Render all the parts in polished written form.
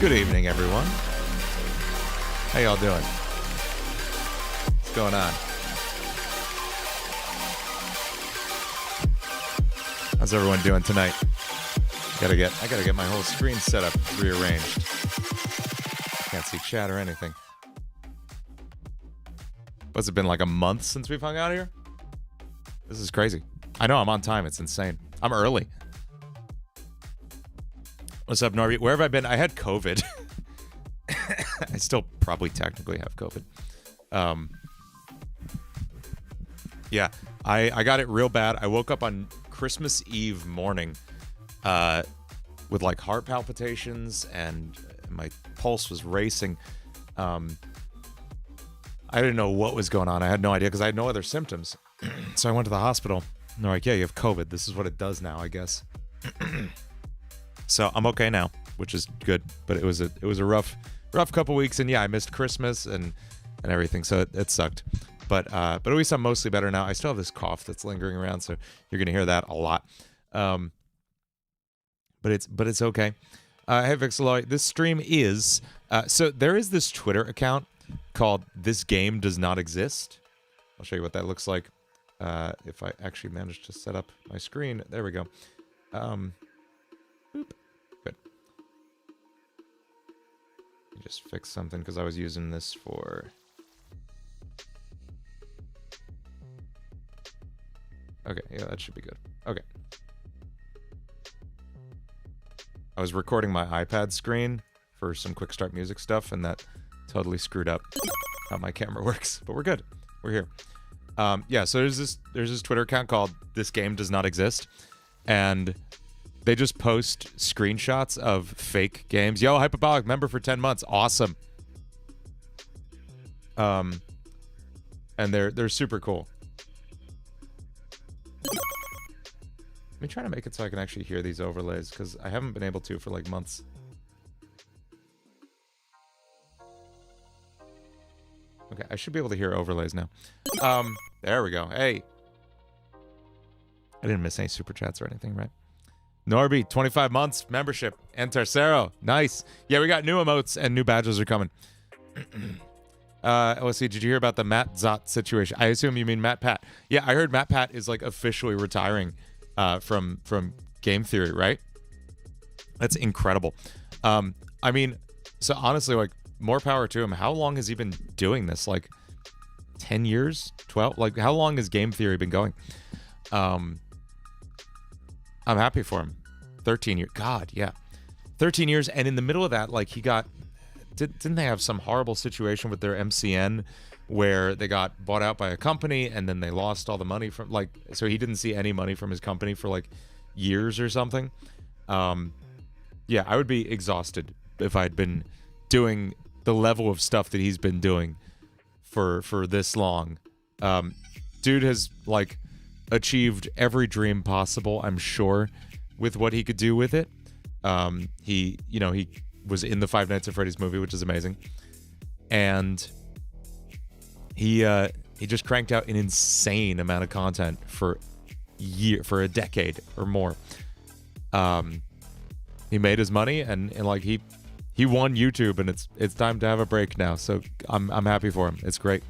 Good evening, everyone. How y'all doing? What's going on? How's everyone doing tonight? I gotta get my whole screen set up, rearranged. Can't see chat or anything. What's it been, like a month since we've hung out here? This is crazy. I know, I'm on time. It's insane. I'm early. What's up, Norby? Where have I been? I had COVID. I still probably technically have COVID. Yeah, I got it real bad. I woke up on Christmas Eve morning with like heart palpitations and my pulse was racing. I didn't know what was going on. I had no idea because I had no other symptoms. So I went to the hospital. And they're like, yeah, you have COVID. This is what it does now, I guess. So I'm okay now, which is good. But it was a rough couple weeks, and yeah, I missed Christmas and everything, so it sucked. But at least I'm mostly better now. I still have this cough that's lingering around, so you're gonna hear that a lot. But it's okay. Hey Vixeloy, this stream is so there is this Twitter account called "This Game Does Not Exist." I'll show you what that looks like if I actually manage to set up my screen. There we go. Boop. Good. Let me just fix something because I was using this for. Okay, yeah, that should be good. Okay. I was recording my iPad screen for some quick start music stuff, and that totally screwed up how my camera works. But we're good. We're here. Yeah, so there's this Twitter account called "This Game Does Not Exist," and they just post screenshots of fake games. Yo, Hyperbolic member for 10 months. Awesome. And they're super cool. Let me try to make it so I can actually hear these overlays, because I haven't been able to for like months. Okay, I should be able to hear overlays now. There we go. Hey. I didn't miss any super chats or anything, right? Norby, 25 months membership. And Tercero, nice. Yeah, we got new emotes and new badges are coming. Let's see, did you hear about the MatZot situation? I assume you mean MatPat. Yeah, I heard MatPat is like officially retiring from Game Theory, right? That's incredible. I mean, so honestly, like, more power to him. How long has he been doing this? Like 10 years? 12? Like, how long has Game Theory been going? I'm happy for him. 13 years. God, yeah. 13 years. And in the middle of that, like, he got... Didn't they have some horrible situation with their MCN where they got bought out by a company and then they lost all the money from... Like, so he didn't see any money from his company for, like, years or something. Yeah, I would be exhausted if I'd been doing the level of stuff that he's been doing for this long. Dude has, like... achieved every dream possible, I'm sure, with what he could do with it. He was in the Five Nights at Freddy's movie, which is amazing, and he just cranked out an insane amount of content for a decade or more. He made his money, and like he won YouTube, and it's time to have a break now. So I'm happy for him. It's great.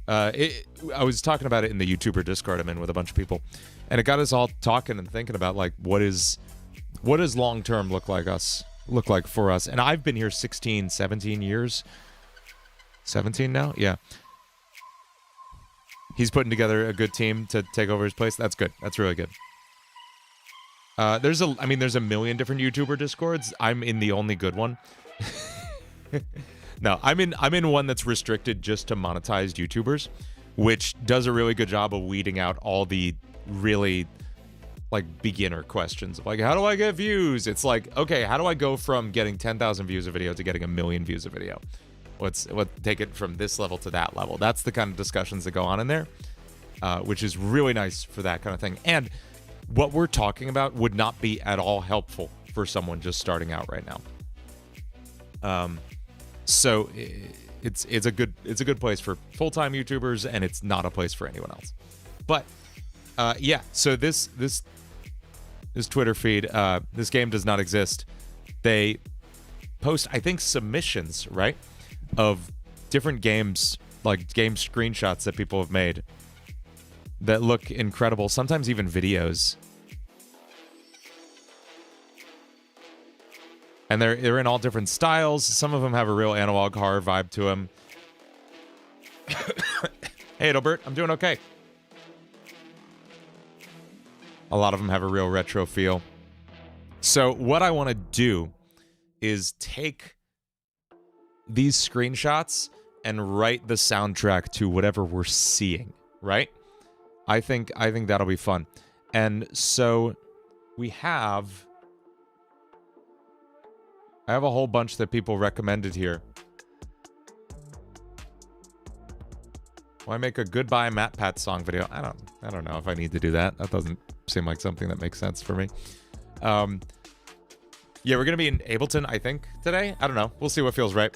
I was talking about it in the YouTuber Discord I'm in with a bunch of people, and it got us all talking and thinking about, like, what does long term look like for us. And I've been here 17 years. 17 now? Yeah. He's putting together a good team to take over his place. That's good. That's really good. There's a million different YouTuber Discords. I'm in the only good one. No, I'm in one that's restricted just to monetized YouTubers, which does a really good job of weeding out all the really, like, beginner questions. Like, how do I get views? It's like, okay, how do I go from getting 10,000 views a video to getting 1 million views a video? Take it from this level to that level. That's the kind of discussions that go on in there, which is really nice for that kind of thing. And what we're talking about would not be at all helpful for someone just starting out right now. So it's a good place for full-time YouTubers, and it's not a place for anyone else. But yeah, so this Twitter feed, this game does not exist. They post, I think, submissions, right, of different games, like game screenshots that people have made that look incredible, sometimes even videos. And they're in all different styles. Some of them have a real analog horror vibe to them. Hey, Adalbert, I'm doing okay. A lot of them have a real retro feel. So what I want to do is take these screenshots and write the soundtrack to whatever we're seeing, right? I think that'll be fun. And so I have a whole bunch that people recommended here. Why make a Goodbye MatPat song video? I don't know if I need to do that. That doesn't seem like something that makes sense for me. Yeah, we're gonna be in Ableton, I think, today. I don't know. We'll see what feels right.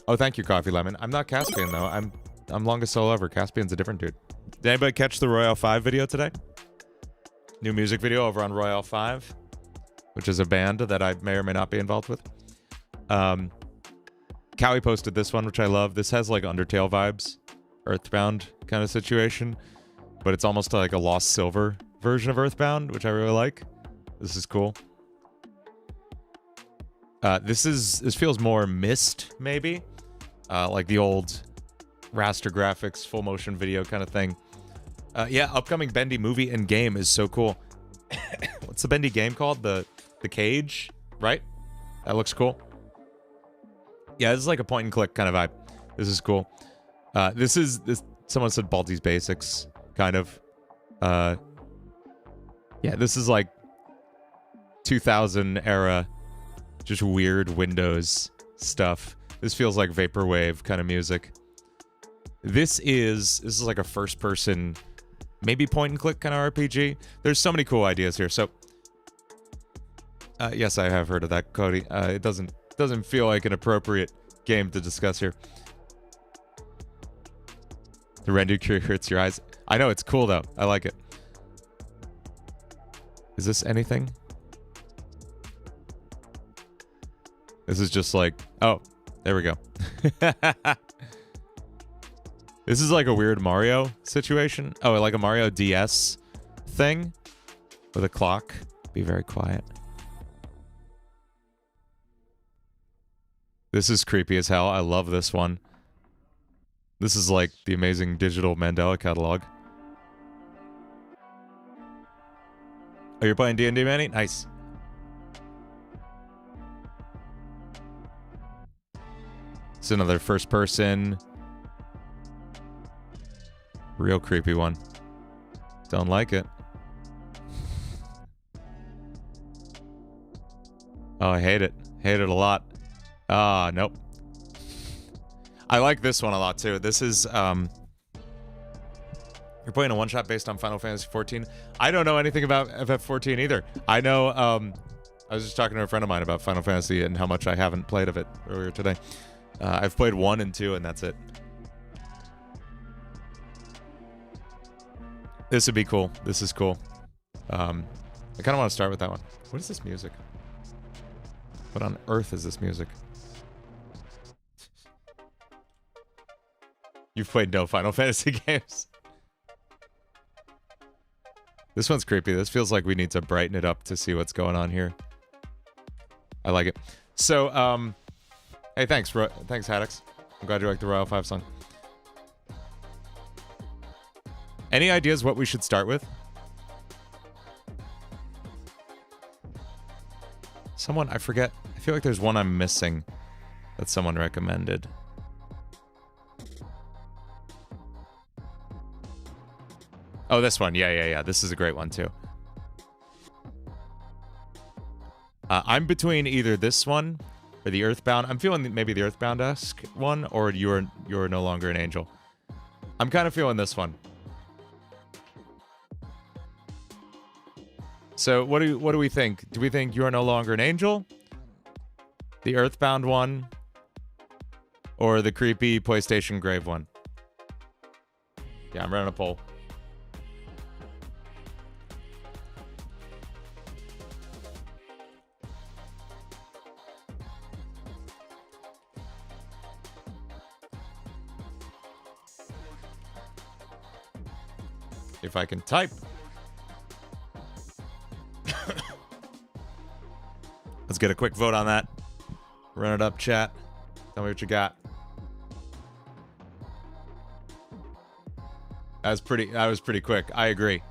Oh, thank you, Coffee Lemon. I'm not Caspian though. I'm longest soul ever. Caspian's a different dude. Did anybody catch the Royale 5 video today? New music video over on Royale 5, which is a band that I may or may not be involved with. Cowie posted this one, which I love. This has like Undertale vibes, Earthbound kind of situation, but it's almost like a Lost Silver version of Earthbound, which I really like. This is cool. This feels more Myst, maybe, like the old raster graphics, full motion video kind of thing. Yeah, upcoming Bendy movie and game is so cool. What's the Bendy game called? The Cage, right? That looks cool. Yeah, this is like a point and click kind of vibe. This is cool. This someone said Baldi's Basics, kind of. Yeah, this is like 2000 era, just weird Windows stuff. This feels like vaporwave kind of music. This is like a first person, maybe point and click kind of RPG. There's so many cool ideas here. So, yes, I have heard of that, Cody. It doesn't feel like an appropriate game to discuss here. The render cure hurts your eyes. I know, it's cool though. I like it. Is this anything? This is just like, oh, there we go. This is like a weird Mario situation. Oh, like a Mario DS thing with a clock. Be very quiet. This is creepy as hell. I love this one. This is like the amazing digital Mandela catalog. Oh, you're playing D&D, Manny? Nice. It's another first person. Real creepy one. Don't like it. Oh, I hate it. Hate it a lot. Ah, nope. I like this one a lot too. This is you're playing a one-shot based on Final Fantasy XIV. I don't know anything about FF14 either. I know I was just talking to a friend of mine about Final Fantasy and how much I haven't played of it earlier today. I've played 1 and 2 and that's it. This would be cool. This is cool. I kind of want to start with that one. What is this music? What on earth is this music? You've played no Final Fantasy games. This one's creepy. This feels like we need to brighten it up to see what's going on here. I like it. So, hey, thanks, Haddix. I'm glad you like the Royale 5 song. Any ideas what we should start with? Someone, I forget. I feel like there's one I'm missing that someone recommended. Oh, this one. Yeah. This is a great one, too. I'm between either this one or the Earthbound. I'm feeling maybe the Earthbound-esque one or You're No Longer an Angel. I'm kind of feeling this one. So what do we think? Do we think You Are No Longer an Angel, the Earthbound one, or the creepy PlayStation Grave one? Yeah, I'm running a poll. If I can type. Let's get a quick vote on that. Run it up, chat. Tell me what you got. That was pretty quick. I agree.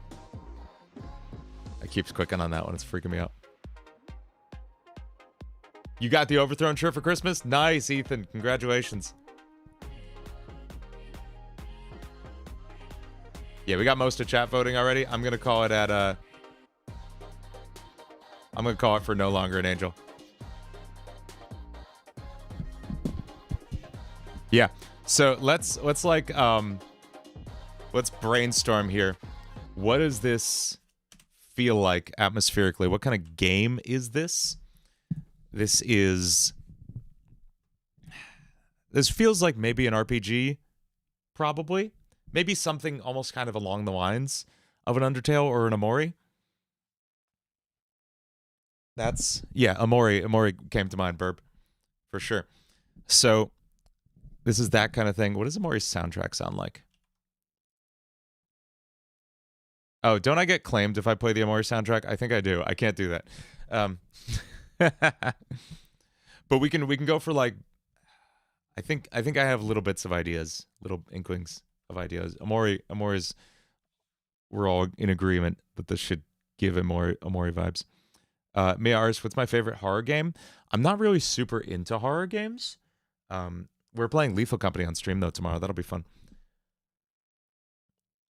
I keeps clicking on that one. It's freaking me out. You got the Overthrown shirt for Christmas? Nice, Ethan. Congratulations. Yeah, we got most of chat voting already. I'm gonna call it at I'm gonna call it for No Longer an Angel. Yeah. So let's brainstorm here. What does this feel like atmospherically? What kind of game is this? This feels like maybe an RPG, probably. Maybe something almost kind of along the lines of an Undertale or an Omori. Omori came to mind, Burb, for sure. So this is that kind of thing. What does Omori's soundtrack sound like? Oh, don't I get claimed if I play the Omori soundtrack? I think I do. I can't do that. But we can go for like I think I have little bits of ideas, little inklings of ideas. Omori's we're all in agreement that this should give Omori vibes. Mia Ars, what's my favorite horror game? I'm not really super into horror games. We're playing Lethal Company on stream though tomorrow. That'll be fun.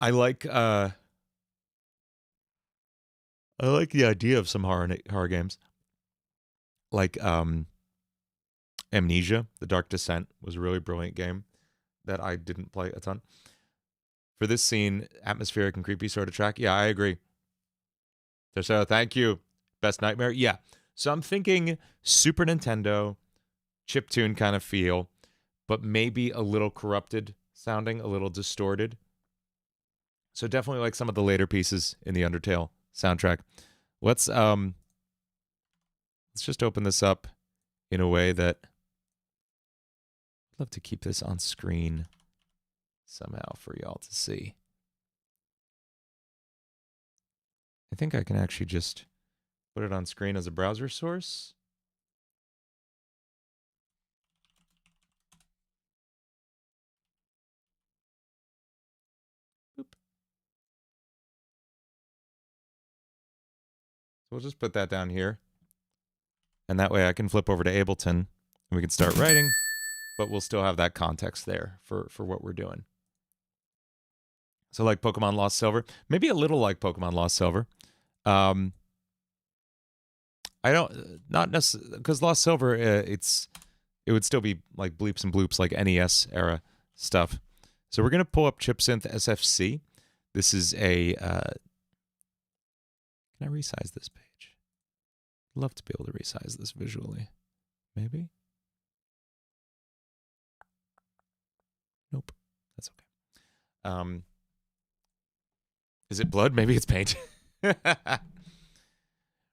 I like the idea of some horror games. Like Amnesia, The Dark Descent was a really brilliant game that I didn't play a ton. For this scene, atmospheric and creepy sort of track. Yeah, I agree. So thank you. Best Nightmare? Yeah. So I'm thinking Super Nintendo, chiptune kind of feel, but maybe a little corrupted sounding, a little distorted. So definitely like some of the later pieces in the Undertale soundtrack. Let's just open this up in a way that I'd love to keep this on screen somehow for y'all to see. I think I can actually just put it on screen as a browser source. Boop. So we'll just put that down here. And that way I can flip over to Ableton and we can start writing, but we'll still have that context there for what we're doing. So like Pokemon Lost Silver, maybe a little like Pokemon Lost Silver. I don't, not necessarily, because Lost Silver, it would still be like bleeps and bloops like NES era stuff. So we're going to pull up ChipSynth SFC. This is a, can I resize this page? I'd love to be able to resize this visually. Maybe? Nope. That's okay. Is it blood? Maybe it's paint. What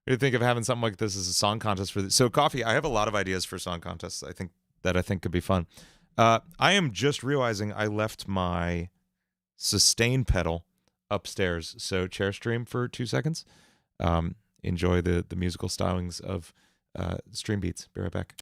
do you think of having something like this as a song contest for this? So, Coffee, I have a lot of ideas for song contests. I think could be fun. I am just realizing I left my sustain pedal upstairs. So, chair stream for 2 seconds. Enjoy the musical stylings of Stream Beats. Be right back.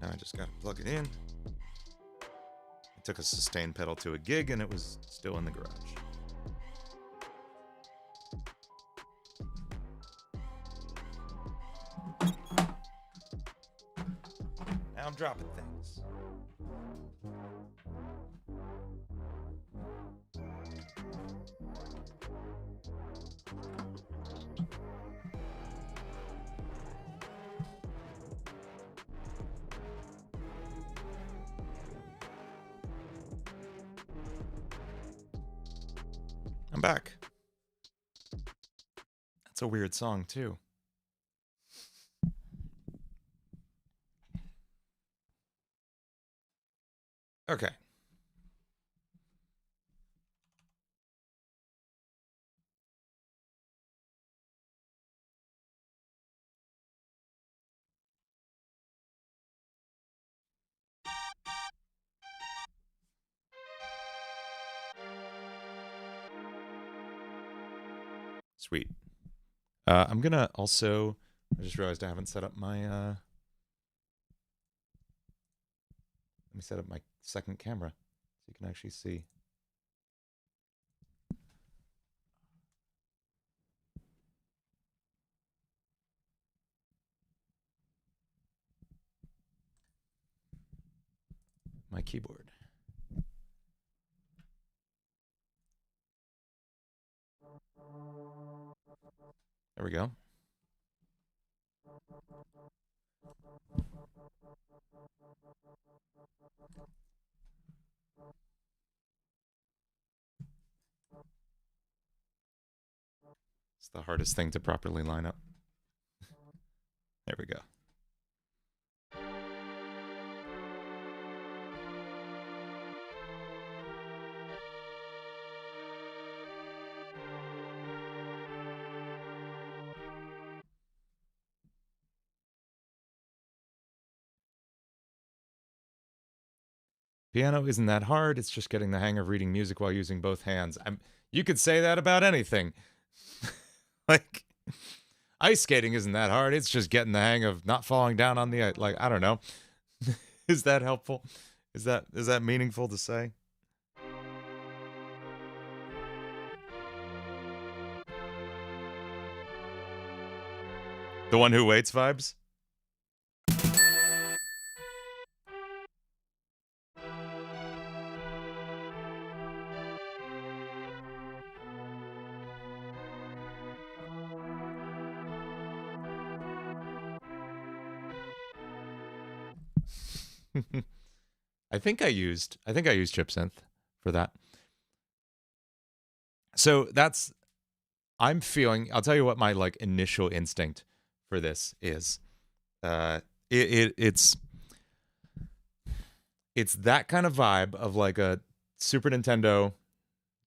Now I just got to plug it in. I took a sustain pedal to a gig and it was still in the garage. Now I'm dropping things. back. That's a weird song, too. Okay. Sweet. I'm gonna also, I just realized I haven't set up my, let me set up my second camera so you can actually see. My keyboard. There we go. It's the hardest thing to properly line up. There we go. Piano isn't that hard. It's just getting the hang of reading music while using both hands. You could say that about anything. Like, ice skating isn't that hard. It's just getting the hang of not falling down on the ice. Like, I don't know. Is that helpful? Is that meaningful to say? The one who waits vibes? I think I used chip synth for that. So I'm feeling, I'll tell you what my like initial instinct for this is. It's that kind of vibe of like a Super Nintendo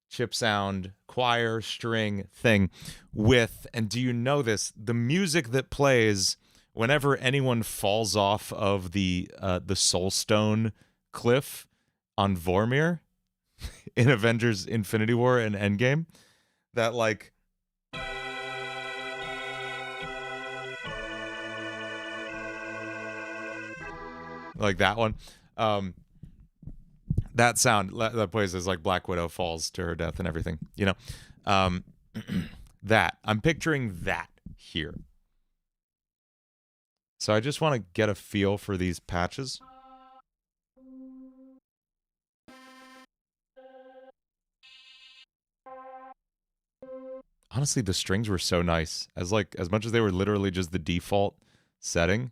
chip sound choir string thing with, and do you know this, the music that plays whenever anyone falls off of the Soulstone cliff on Vormir in Avengers Infinity War and Endgame, that like that one, that sound that plays as like Black Widow falls to her death and everything, you know. That I'm picturing that here. So I just want to get a feel for these patches. Honestly, the strings were so nice. As much as they were literally just the default setting.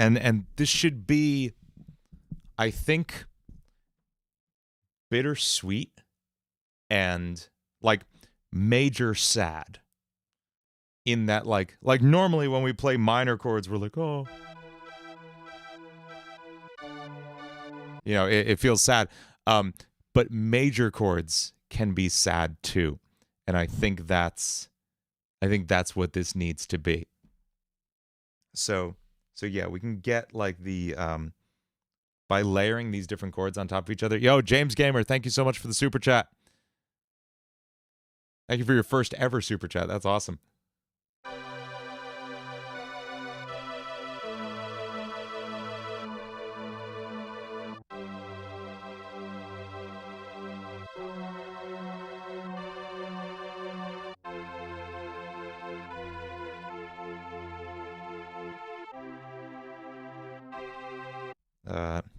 And this should be, I think, bittersweet and like major sad. In that like normally when we play minor chords, we're like, oh, you know, it feels sad. But major chords can be sad too. And I think that's what this needs to be. So yeah, we can get like the by layering these different chords on top of each other. Yo, James Gamer, thank you so much for the super chat. Thank you for your first ever super chat. That's awesome.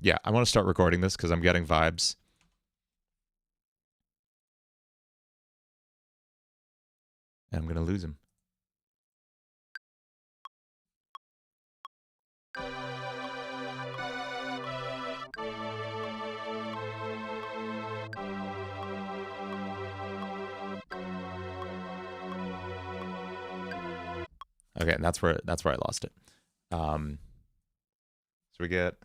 Yeah, I want to start recording this because I'm getting vibes. And I'm going to lose him. Okay, and that's where I lost it. So we get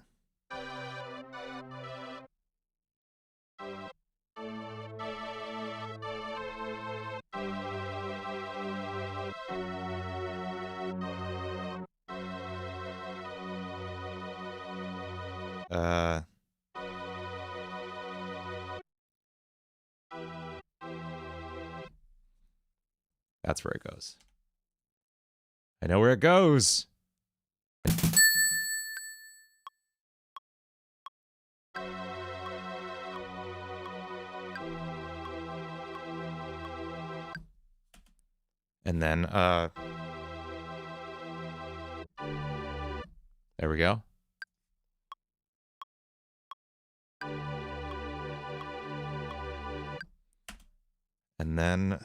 that's where it goes. I know where it goes. And then, there we go. And then,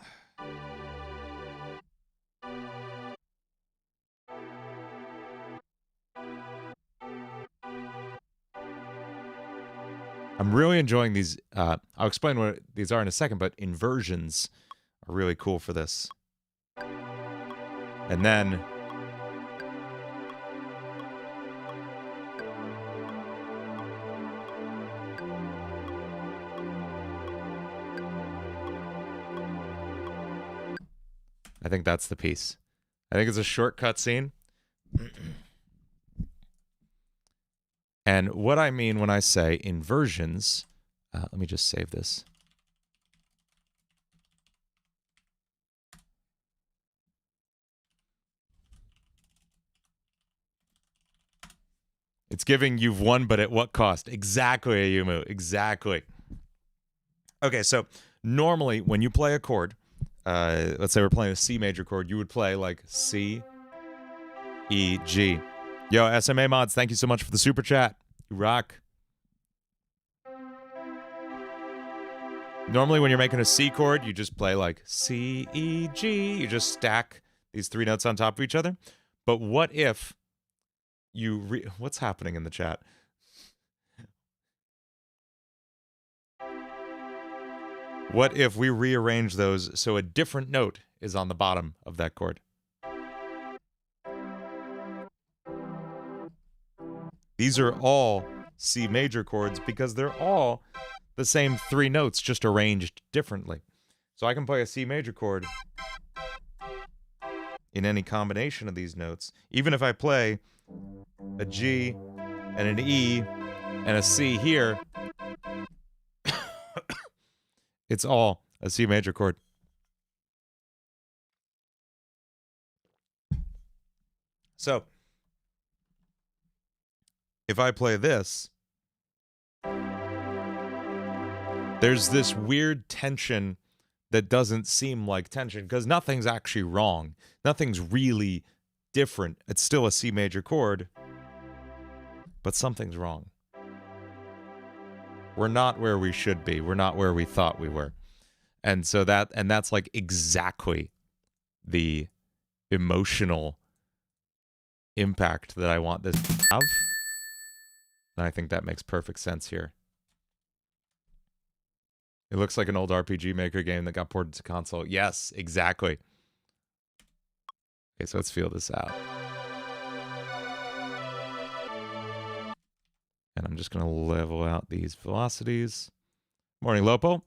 I'm really enjoying these. I'll explain what these are in a second, but inversions are really cool for this. And then, I think that's the piece. I think it's a short cutscene. And what I mean when I say inversions, let me just save this. It's giving you've won, but at what cost? Exactly, Ayumu. Exactly. Okay, so normally when you play a chord, let's say we're playing a C major chord, you would play like C, E, G. Yo, SMA Mods, thank you so much for the super chat. You rock. Normally when you're making a C chord, you just play like C, E, G. You just stack these three notes on top of each other. But what if you... What's happening in the chat? What if we rearrange those so a different note is on the bottom of that chord? These are all C major chords because they're all the same three notes, just arranged differently. So I can play a C major chord in any combination of these notes. Even if I play a G and an E and a C here, it's all a C major chord. So if I play this, there's this weird tension that doesn't seem like tension because nothing's actually wrong. Nothing's really different. It's still a C major chord, but something's wrong. We're not where we should be. We're not where we thought we were. And so that's like exactly the emotional impact that I want this to have. And I think that makes perfect sense here. It looks like an old RPG Maker game that got ported to console. Yes, exactly. Okay, so let's feel this out. And I'm just going to level out these velocities. Morning, Lopo.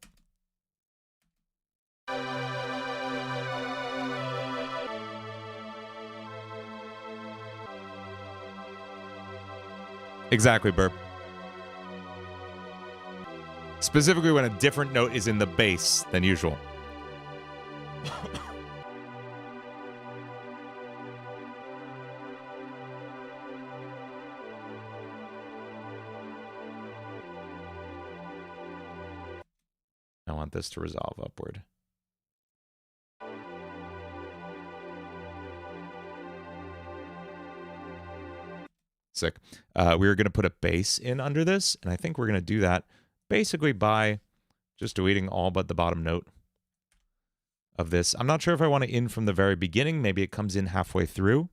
Exactly, Burp. Specifically when a different note is in the bass than usual. I want this to resolve upward. Sick. We were going to put a bass in under this, and I think we're going to do that basically by just deleting all but the bottom note. of this. I'm not sure if I want to in from the very beginning. Maybe it comes in halfway through.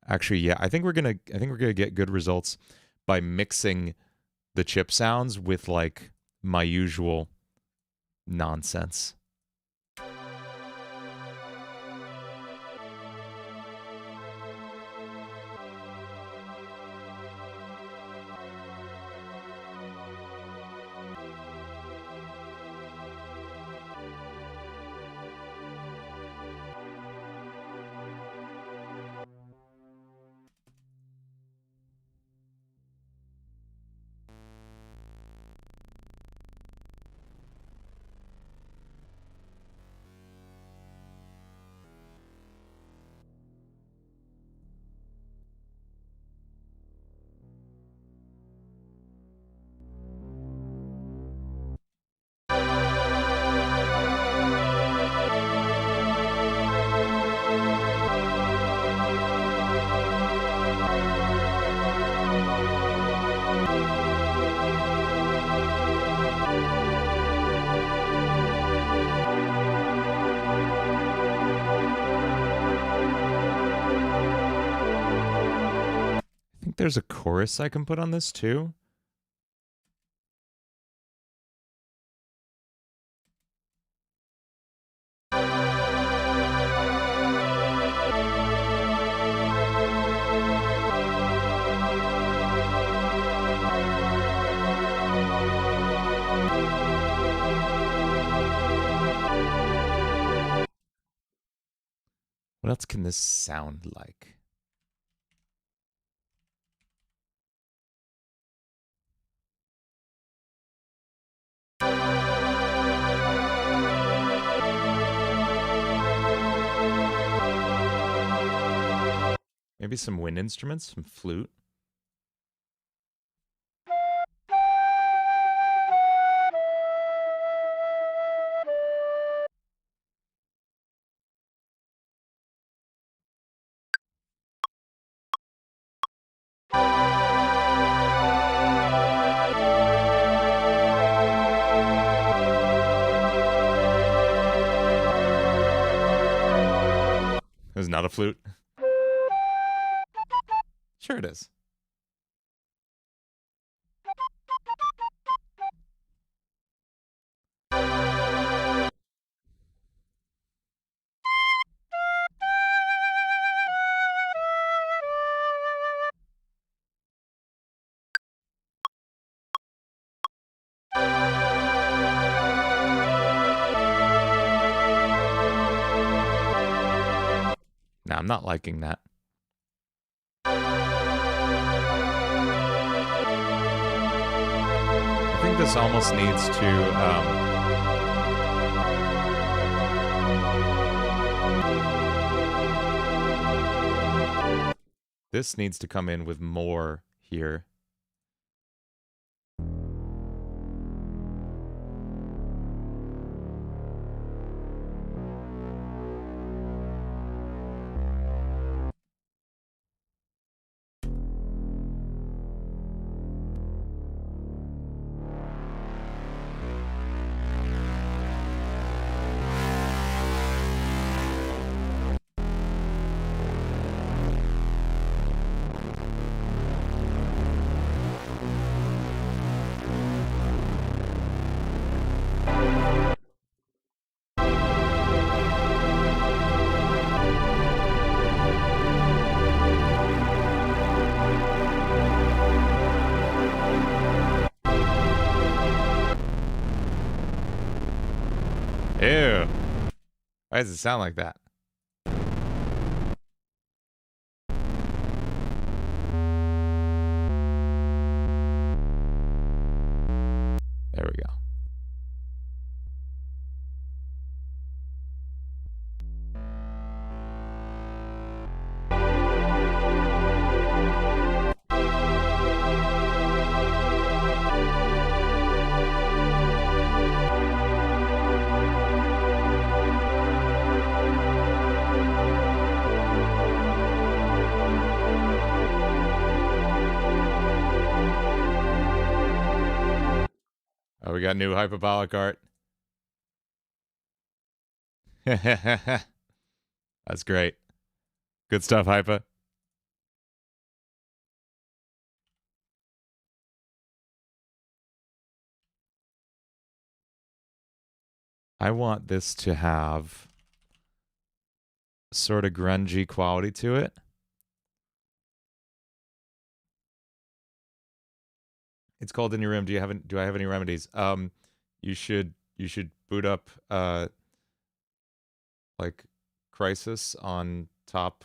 Actually, yeah, I think we're gonna get good results by mixing the chip sounds with like my usual nonsense. I think there's a chorus I can put on this too. What else can this sound like? Maybe some wind instruments, some flute. It's not a flute. Sure it is. Nah, I'm not liking that. I think this almost needs to... this needs to come in with more here. Ew. Why does it sound like that? There we go. Oh, we got new hyperbolic art. That's great. Good stuff, Hypa. I want this to have sort of grungy quality to it. It's called In Your Room. Do I have any remedies? You should boot up like Crisis on top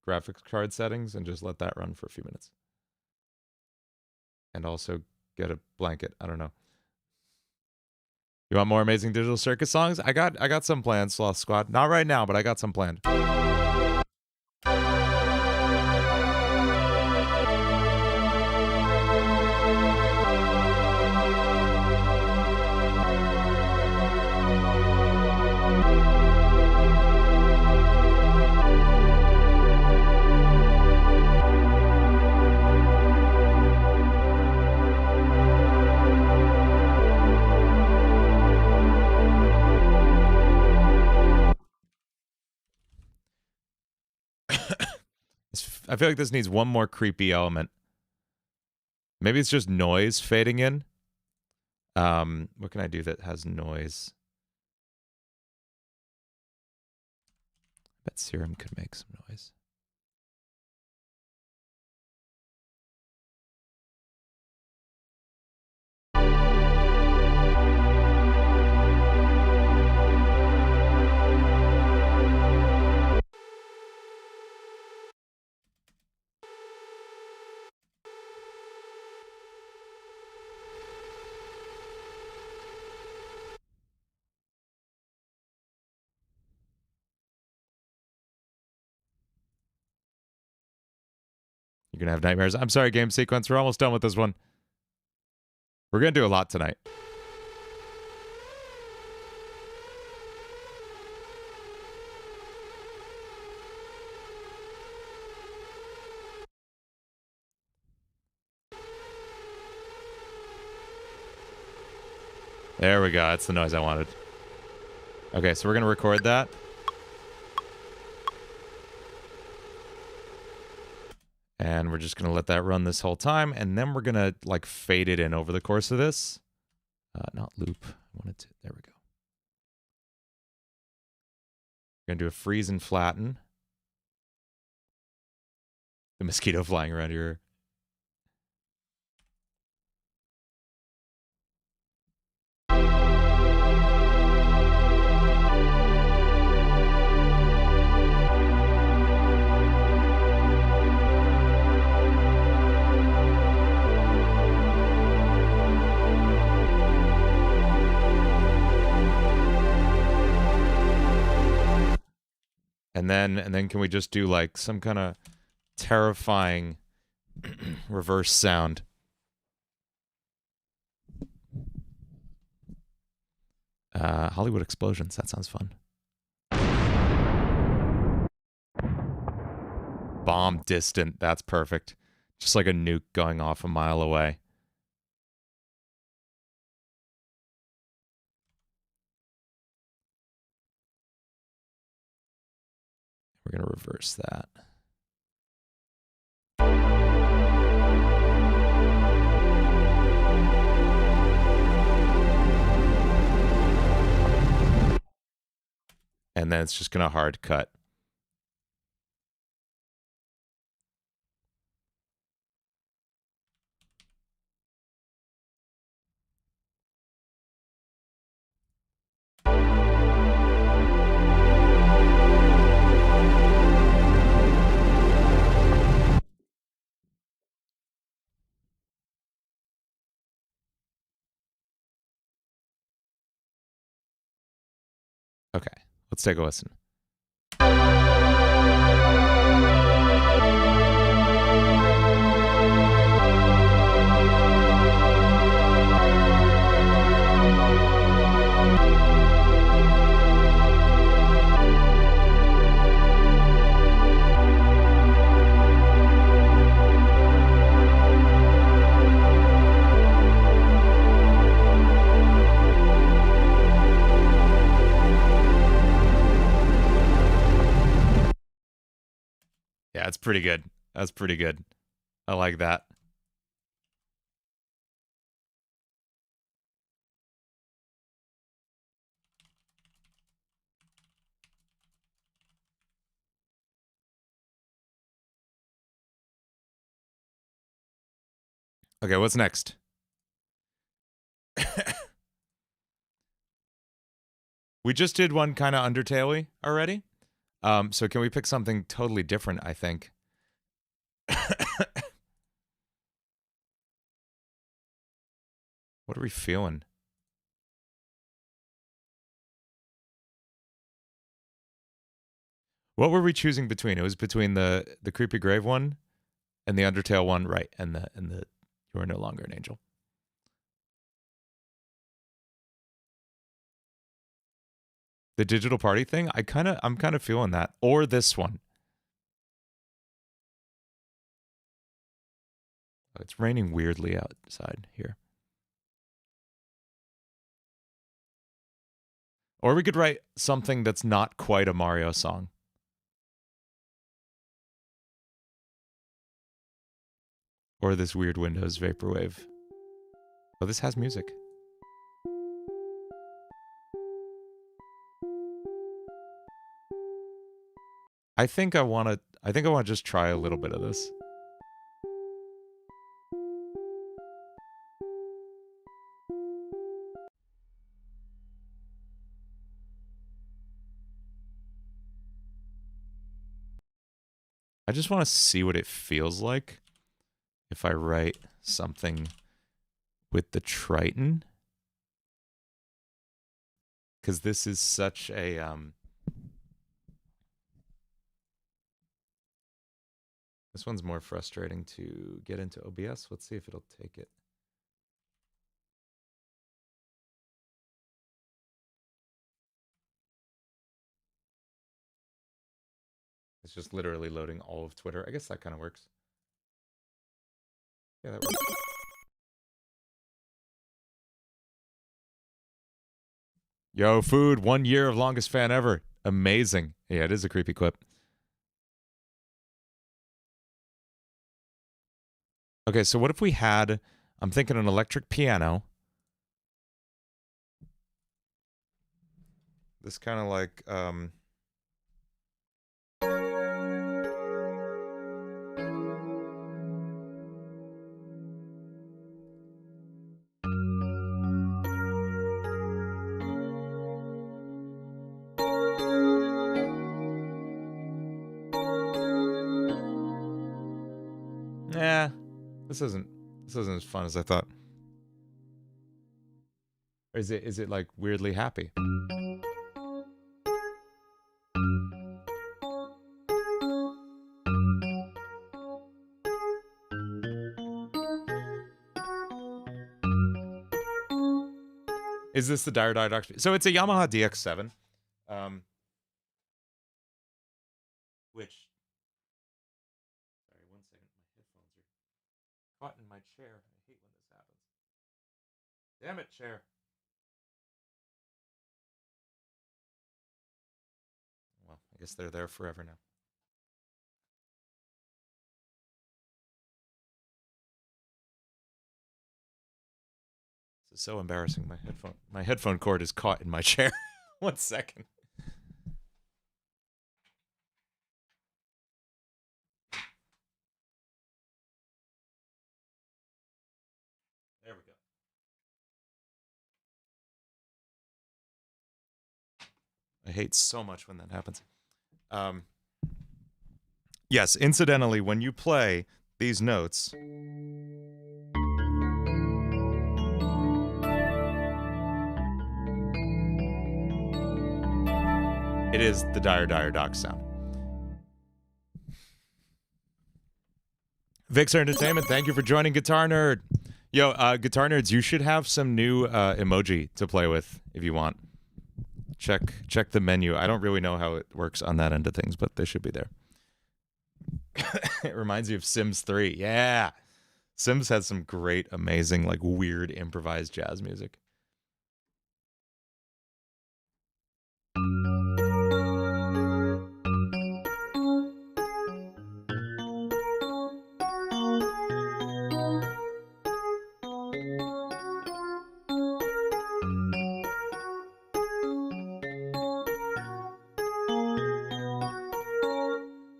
graphics card settings and just let that run for a few minutes. And also get a blanket. I don't know. You want more Amazing Digital Circus songs? I got some planned, Sloth Squad. Not right now, but I got some planned. I feel like this needs one more creepy element. Maybe it's just noise fading in. What can I do that has noise? I bet Serum could make some noise. You're going to have nightmares. I'm sorry, game sequence. We're almost done with this one. We're going to do a lot tonight. There we go. That's the noise I wanted. Okay, so we're going to record that. And we're just going to let that run this whole time. And then we're going to like fade it in over the course of this. Not loop. I wanted to. There we go. We're going to do a freeze and flatten. The mosquito flying around here. And then can we just do like some kind of terrifying reverse sound? Hollywood explosions. That sounds fun. Bomb distant. That's perfect. Just like a nuke going off a mile away. We're going to reverse that. And then it's just going to hard cut. Okay, let's take a listen. Yeah, it's pretty good. That's pretty good. I like that. Okay, what's next? We just did one kind of Undertale-y already. So can we pick something totally different, I think? What are we feeling? What were we choosing between? It was between the creepy grave one and the Undertale one, right? And the you are no longer an angel. The digital party thing, I'm kind of feeling that. Or this one. Oh, it's raining weirdly outside here. Or we could write something that's not quite a Mario song. Or this weird Windows Vaporwave. Oh, this has music. I think I want to just try a little bit of this. I just want to see what it feels like if I write something with the Triton. Because this is such a this one's more frustrating to get into OBS. Let's see if it'll take it. It's just literally loading all of Twitter. I guess that kind of works. Yeah, that works. Yo, food, 1 year of longest fan ever. Amazing. Yeah, it is a creepy clip. Okay, so what if we had, I'm thinking an electric piano. This kind of like, yeah, this isn't as fun as I thought. Or is it like weirdly happy? Is this the Dire Dire Doctor? So it's a Yamaha DX7. Which, sorry, 1 second. My headphones are caught in my chair. I hate when this happens. Damn it, chair. Well, I guess they're there forever now. This is so embarrassing. My headphone cord is caught in my chair. 1 second. There we go. I hate so much when that happens. Yes, incidentally, when you play these notes, it is the Dire Dire Doc sound. Vixer Entertainment, thank you for joining Guitar Nerd. Yo, Guitar Nerds, you should have some new emoji to play with if you want. Check the menu. I don't really know how it works on that end of things, but they should be there. It reminds me of Sims 3. Yeah. Sims has some great, amazing, like weird improvised jazz music.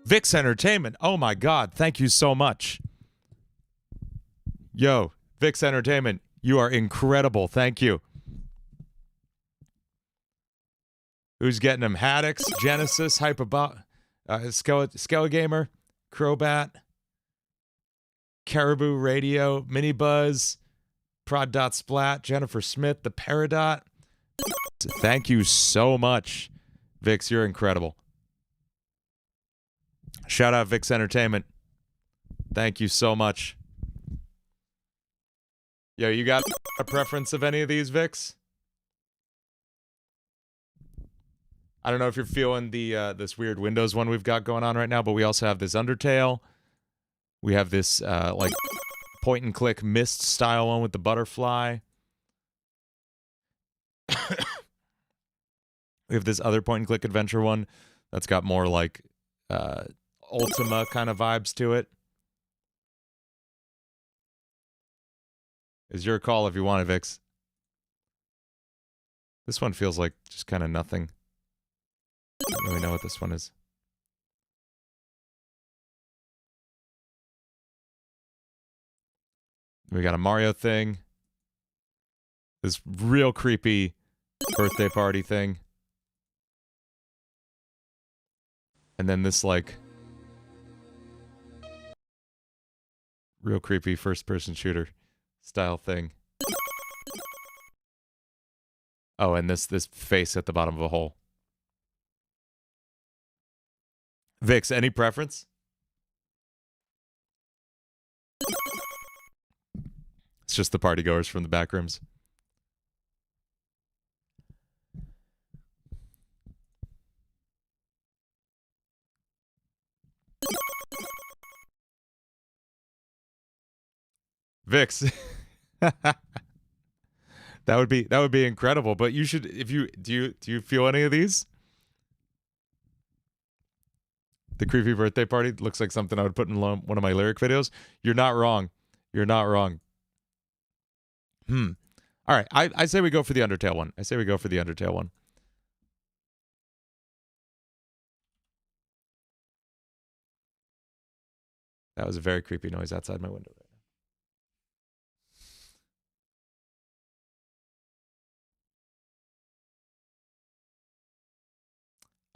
Vix Entertainment. Oh my God. Thank you so much. Yo, Vix Entertainment. You are incredible. Thank you. Who's getting them? Haddix, Genesis, Hyperbot, Skelegamer, Crobat, Caribou Radio, Mini Buzz, Prod.Splat, Jennifer Smith, the Peridot. Thank you so much, Vix. You're incredible. Shout out Vix Entertainment. Thank you so much. Yo, you got a preference of any of these, Vix? I don't know if you're feeling the this weird Windows one we've got going on right now, but we also have this Undertale. We have this like point and click Myst style one with the butterfly. We have this other point and click adventure one that's got more like Ultima kind of vibes to it. Is your call if you want it, Vix. This one feels like just kind of nothing. I don't really know what this one is. We got a Mario thing. This real creepy birthday party thing. And then this like real creepy first-person shooter style thing. Oh, and this face at the bottom of a hole. Vix, any preference? It's just the partygoers from the back rooms. Vix. That would be incredible, but you should if you do you feel any of these? The creepy birthday party looks like something I would put in one of my lyric videos. You're not wrong. You're not wrong. All right, I say we go for the Undertale one. I say we go for the Undertale one. That was a very creepy noise outside my window right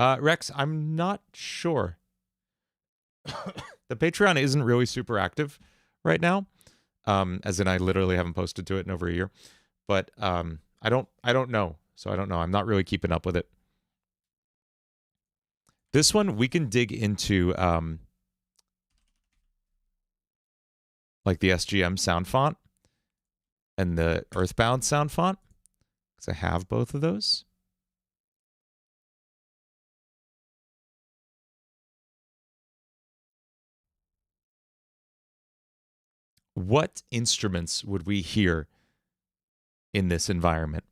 now. Rex, I'm not sure. The Patreon isn't really super active right now. As in I literally haven't posted to it in over a year. But I don't know. So I don't know. I'm not really keeping up with it. This one we can dig into like the SGM sound font and the Earthbound sound font, because I have both of those. What instruments would we hear in this environment?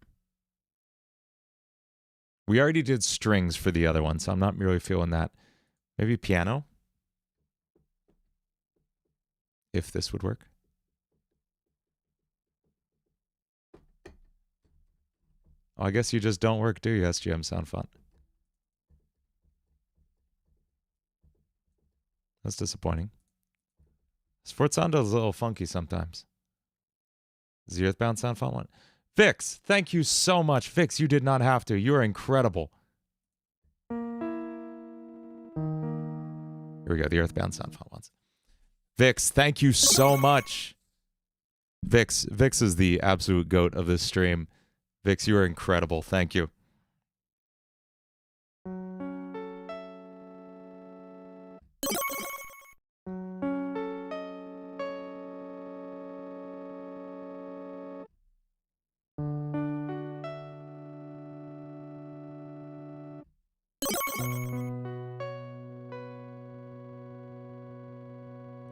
We already did strings for the other one, so I'm not really feeling that. Maybe piano? If this would work. Oh, I guess you just don't work, do you, SGM sound font? That's disappointing. Sforzando is a little funky sometimes. Is the Earthbound sound font one? Vix, thank you so much. Vix, you did not have to. You are incredible. Here we go, the Earthbound sound font ones. Vix, thank you so much. Vix is the absolute goat of this stream. Vix, you are incredible. Thank you.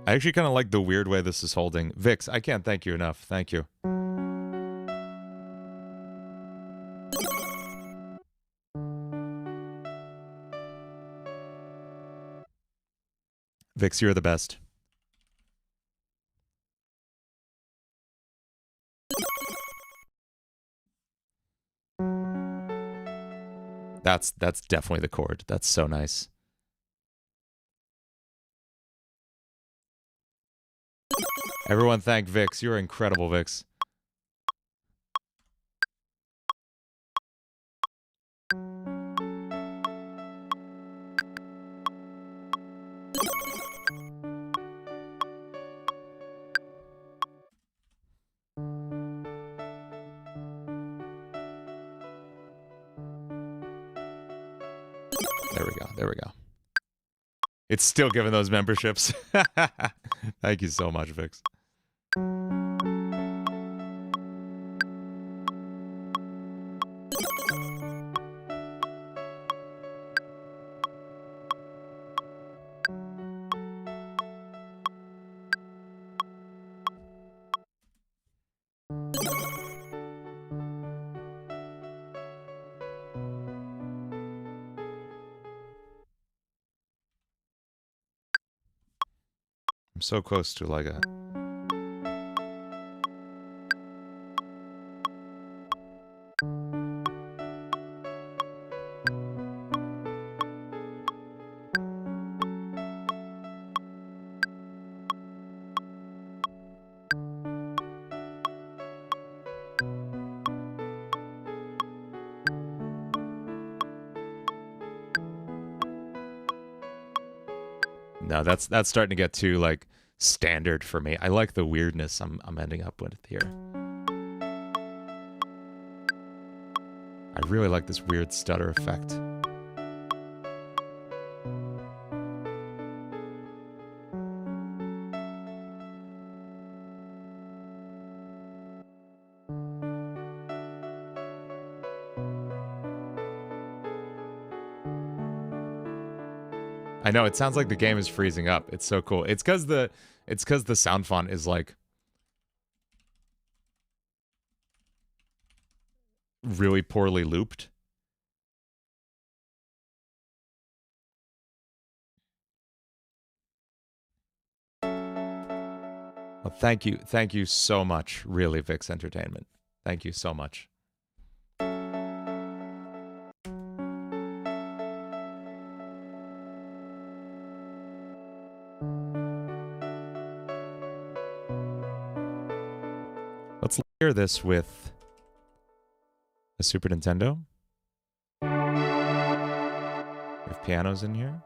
I actually kind of like the weird way this is holding. Vix, I can't thank you enough. Thank you. Vix, you're the best. That's definitely the chord. That's so nice. Everyone thank Vix. You're incredible, Vix. There we go. There we go. It's still giving those memberships. Thank you so much, Vix. I'm so close to like a... No, that's starting to get too like standard for me. I like the weirdness I'm ending up with here. I really like this weird stutter effect. I know, it sounds like the game is freezing up. It's so cool. It's because the sound font is like really poorly looped. Well, thank you so much, really, Vix Entertainment. Thank you so much. Let's layer this with a Super Nintendo. We have pianos in here.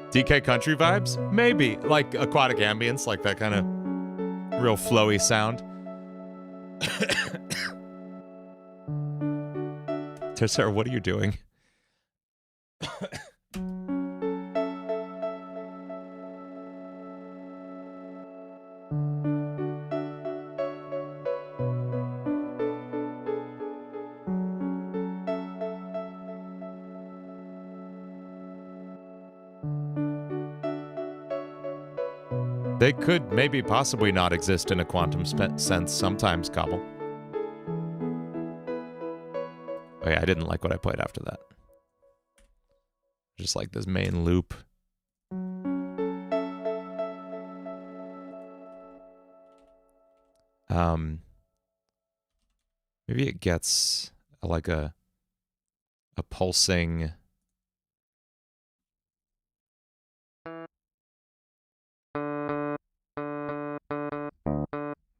DK Country vibes? Maybe. Like aquatic ambience, like that kind of real flowy sound. Tessera, what are you doing? They could maybe possibly not exist in a quantum sense sometimes, Cobble. Oh yeah, I didn't like what I played after that. Just like this main loop. Maybe it gets like a pulsing...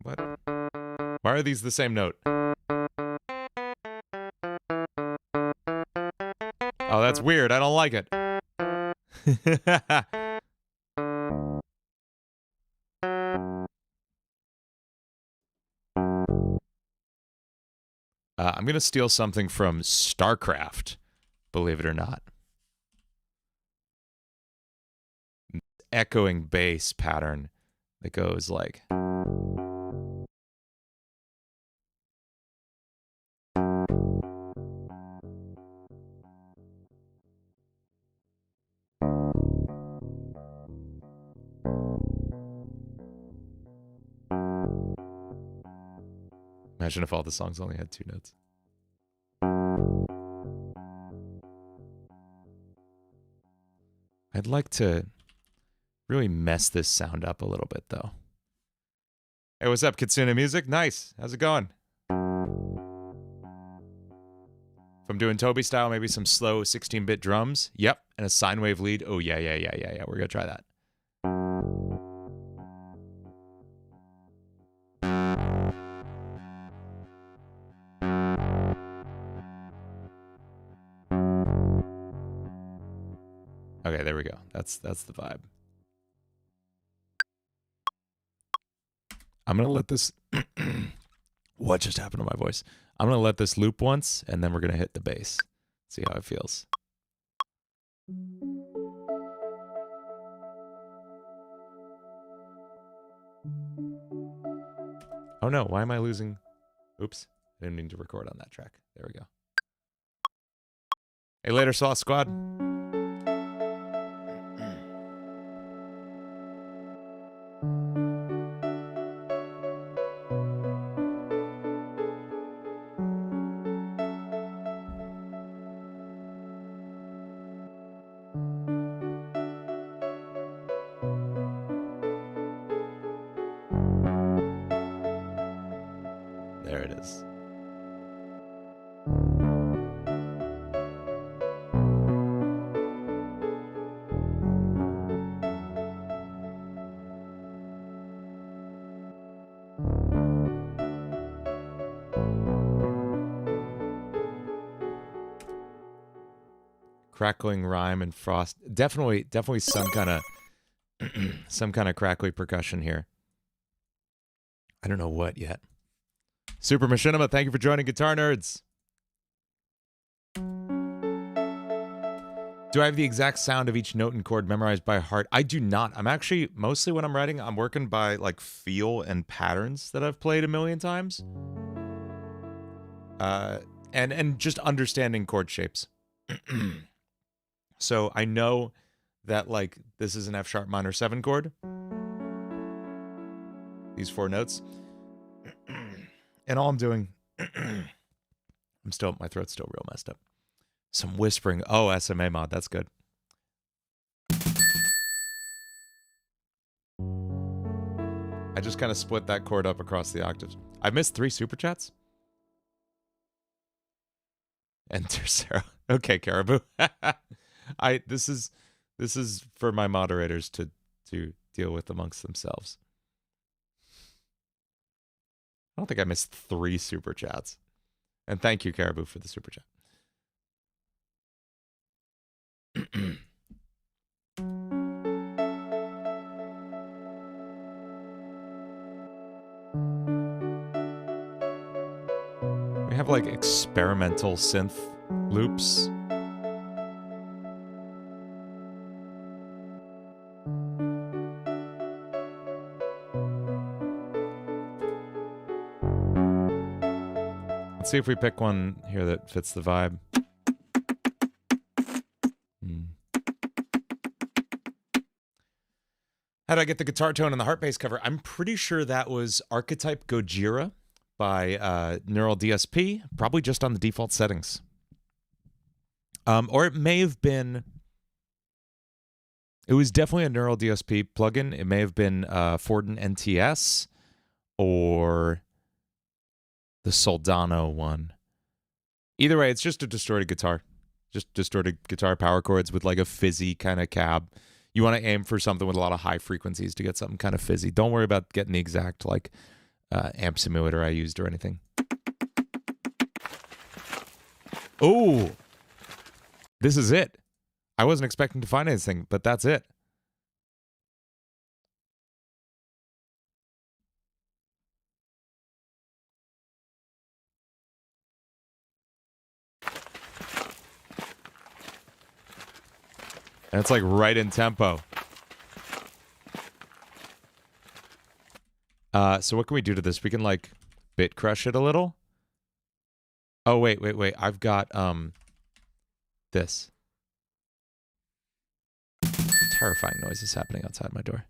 What? Why are these the same note? Oh, that's weird. I don't like it. I'm going to steal something from StarCraft, believe it or not. Echoing bass pattern that goes like... Imagine if all the songs only had 2 notes. I'd like to really mess this sound up a little bit, though. Hey, what's up, Kitsune Music? Nice. How's it going? If I'm doing Toby style, maybe some slow 16-bit drums. Yep, and a sine wave lead. Oh, yeah. We're going to try that. Okay, there we go. That's the vibe. I'm going to let this... What just happened to my voice? I'm going to let this loop once, and then we're going to hit the bass. See how it feels. Oh no, why am I losing? Oops, I didn't mean to record on that track. There we go. Hey, later, Sauce Squad. There it is. Crackling rhyme and frost. Definitely some kind of crackly percussion here. I don't know what yet. Super Machinima, thank you for joining Guitar Nerds. Do I have the exact sound of each note and chord memorized by heart? I do not. I'm actually, mostly when I'm writing, I'm working by like feel and patterns that I've played a million times. And just understanding chord shapes. So I know that like this is an F sharp minor 7 chord. These 4 notes. And all I'm doing, my throat's still real messed up. Some whispering. Oh, SMA mod. That's good. I just kind of split that chord up across the octaves. I missed 3 super chats. Enter Sarah. Okay, Caribou. This is for my moderators to deal with amongst themselves. I don't think I missed 3 super chats. And thank you, Caribou, for the super chat. We have like experimental synth loops. Let's see if we pick one here that fits the vibe. How did I get the guitar tone on the heart bass cover? I'm pretty sure that was Archetype Gojira by Neural DSP, probably just on the default settings. Or it may have been... It was definitely a Neural DSP plugin. It may have been Forden NTS or the Soldano one. Either way, it's just a distorted guitar. Just distorted guitar power chords with like a fizzy kind of cab. You want to aim for something with a lot of high frequencies to get something kind of fizzy. Don't worry about getting the exact like amp simulator I used or anything. Oh, this is it. I wasn't expecting to find anything, but that's it. And it's like right in tempo. So what can we do to this? We can like bit crush it a little. Oh, wait. I've got this. Terrifying noises happening outside my door.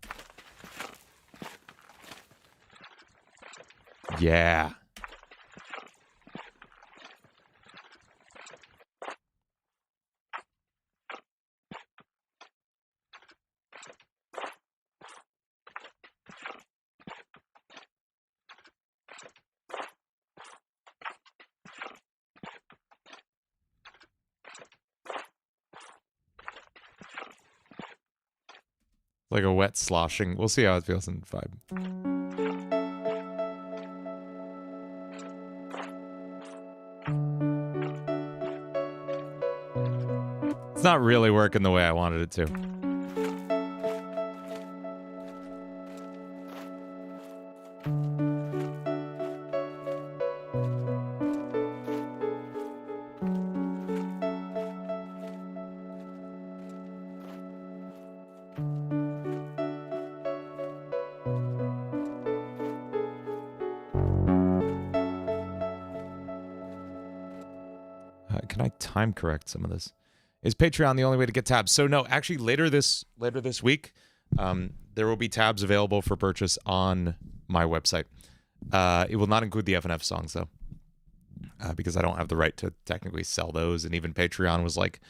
Like a wet sloshing. We'll see how it feels in 5. It's not really working the way I wanted it to. Can I time correct some of this? Is Patreon the only way to get tabs? So no, actually later this week, there will be tabs available for purchase on my website. It will not include the FNF songs though, because I don't have the right to technically sell those, and even Patreon was like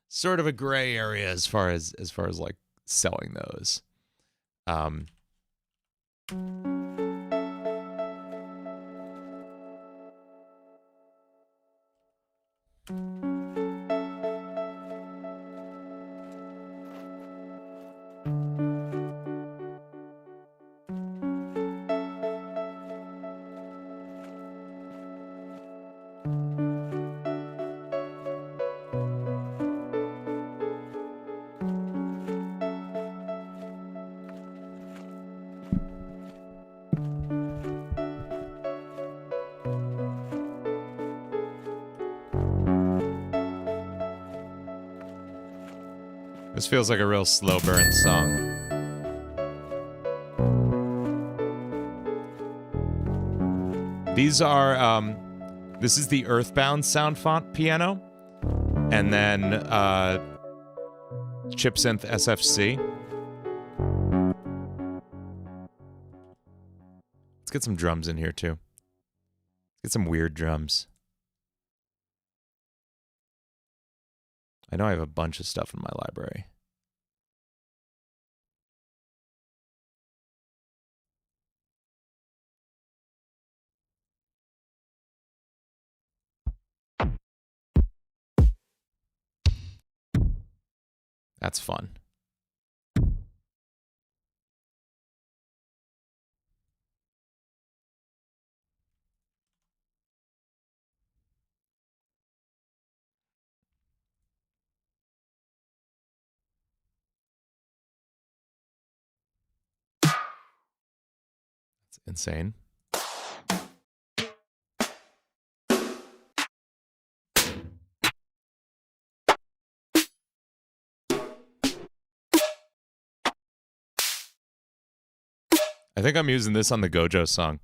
sort of a gray area as far as like selling those. This feels like a real slow burn song. These are, this is the Earthbound sound font piano, and then Chip Synth SFC. Let's get some drums in here too. Let's get some weird drums. I know I have a bunch of stuff in my library. That's fun. It's insane. I think I'm using this on the Gojo song.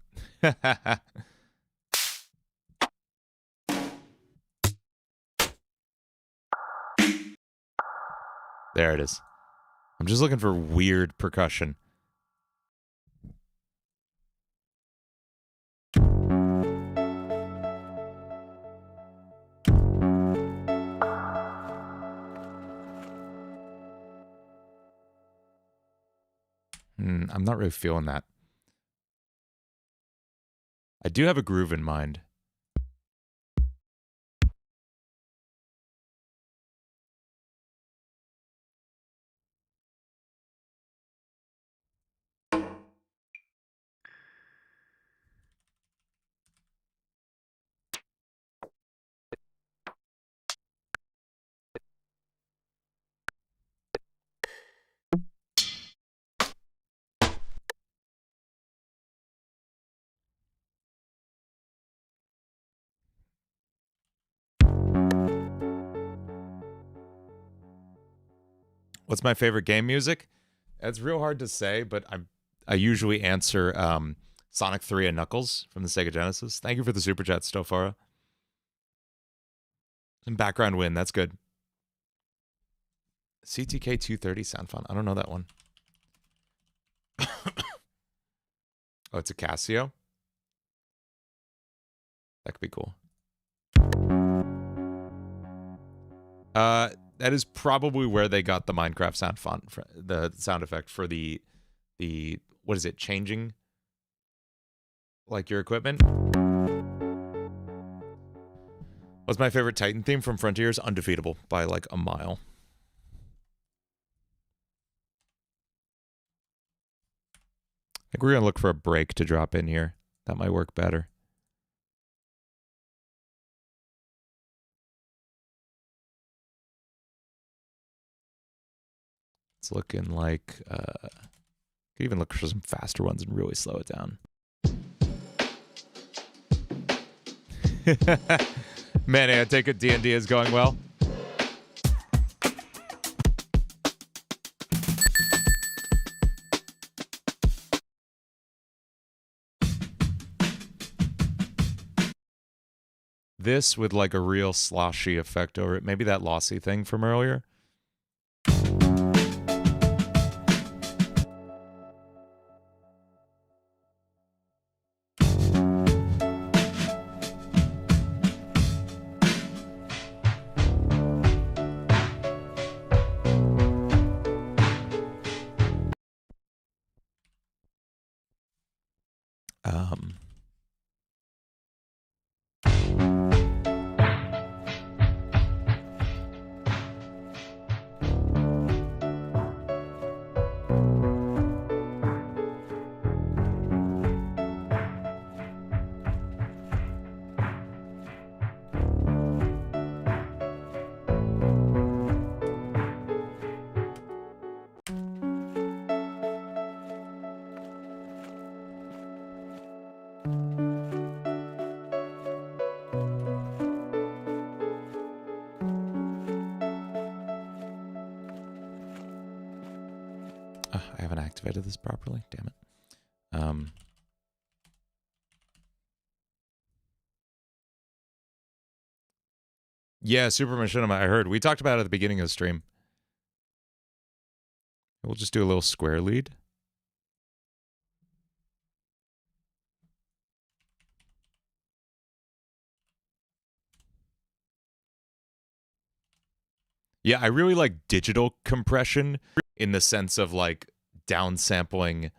There it is. I'm just looking for weird percussion. I'm not really feeling that. I do have a groove in mind. What's my favorite game music? It's real hard to say, but I usually answer Sonic 3 and Knuckles from the Sega Genesis. Thank you for the super chat, Stofara. Some background wind, that's good. CTK 230 sound fun. I don't know that one. Oh, it's a Casio? That could be cool. That is probably where they got the Minecraft sound font, the sound effect for the what is it, changing like your equipment. What's my favorite Titan theme from Frontiers? Undefeatable by like a mile. think we're going to look for a break to drop in here. That might work better. It's looking like... could even look for some faster ones and really slow it down. Manny, I take it D&D is going well. This with like a real sloshy effect over it. Maybe that lossy thing from earlier. I haven't activated this properly. Damn it. Yeah, Super Machinima, I heard. We talked about it at the beginning of the stream. We'll just do a little square lead. Yeah, I really like digital compression in the sense of like downsampling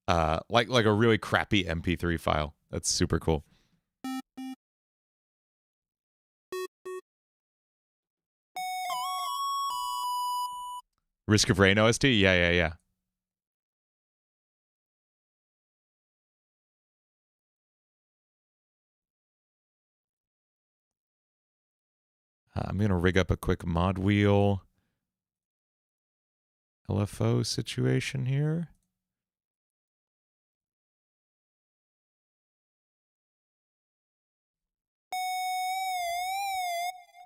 like a really crappy MP3 file. That's super cool. Risk of Rain OST? Yeah. I'm going to rig up a quick mod wheel LFO situation here.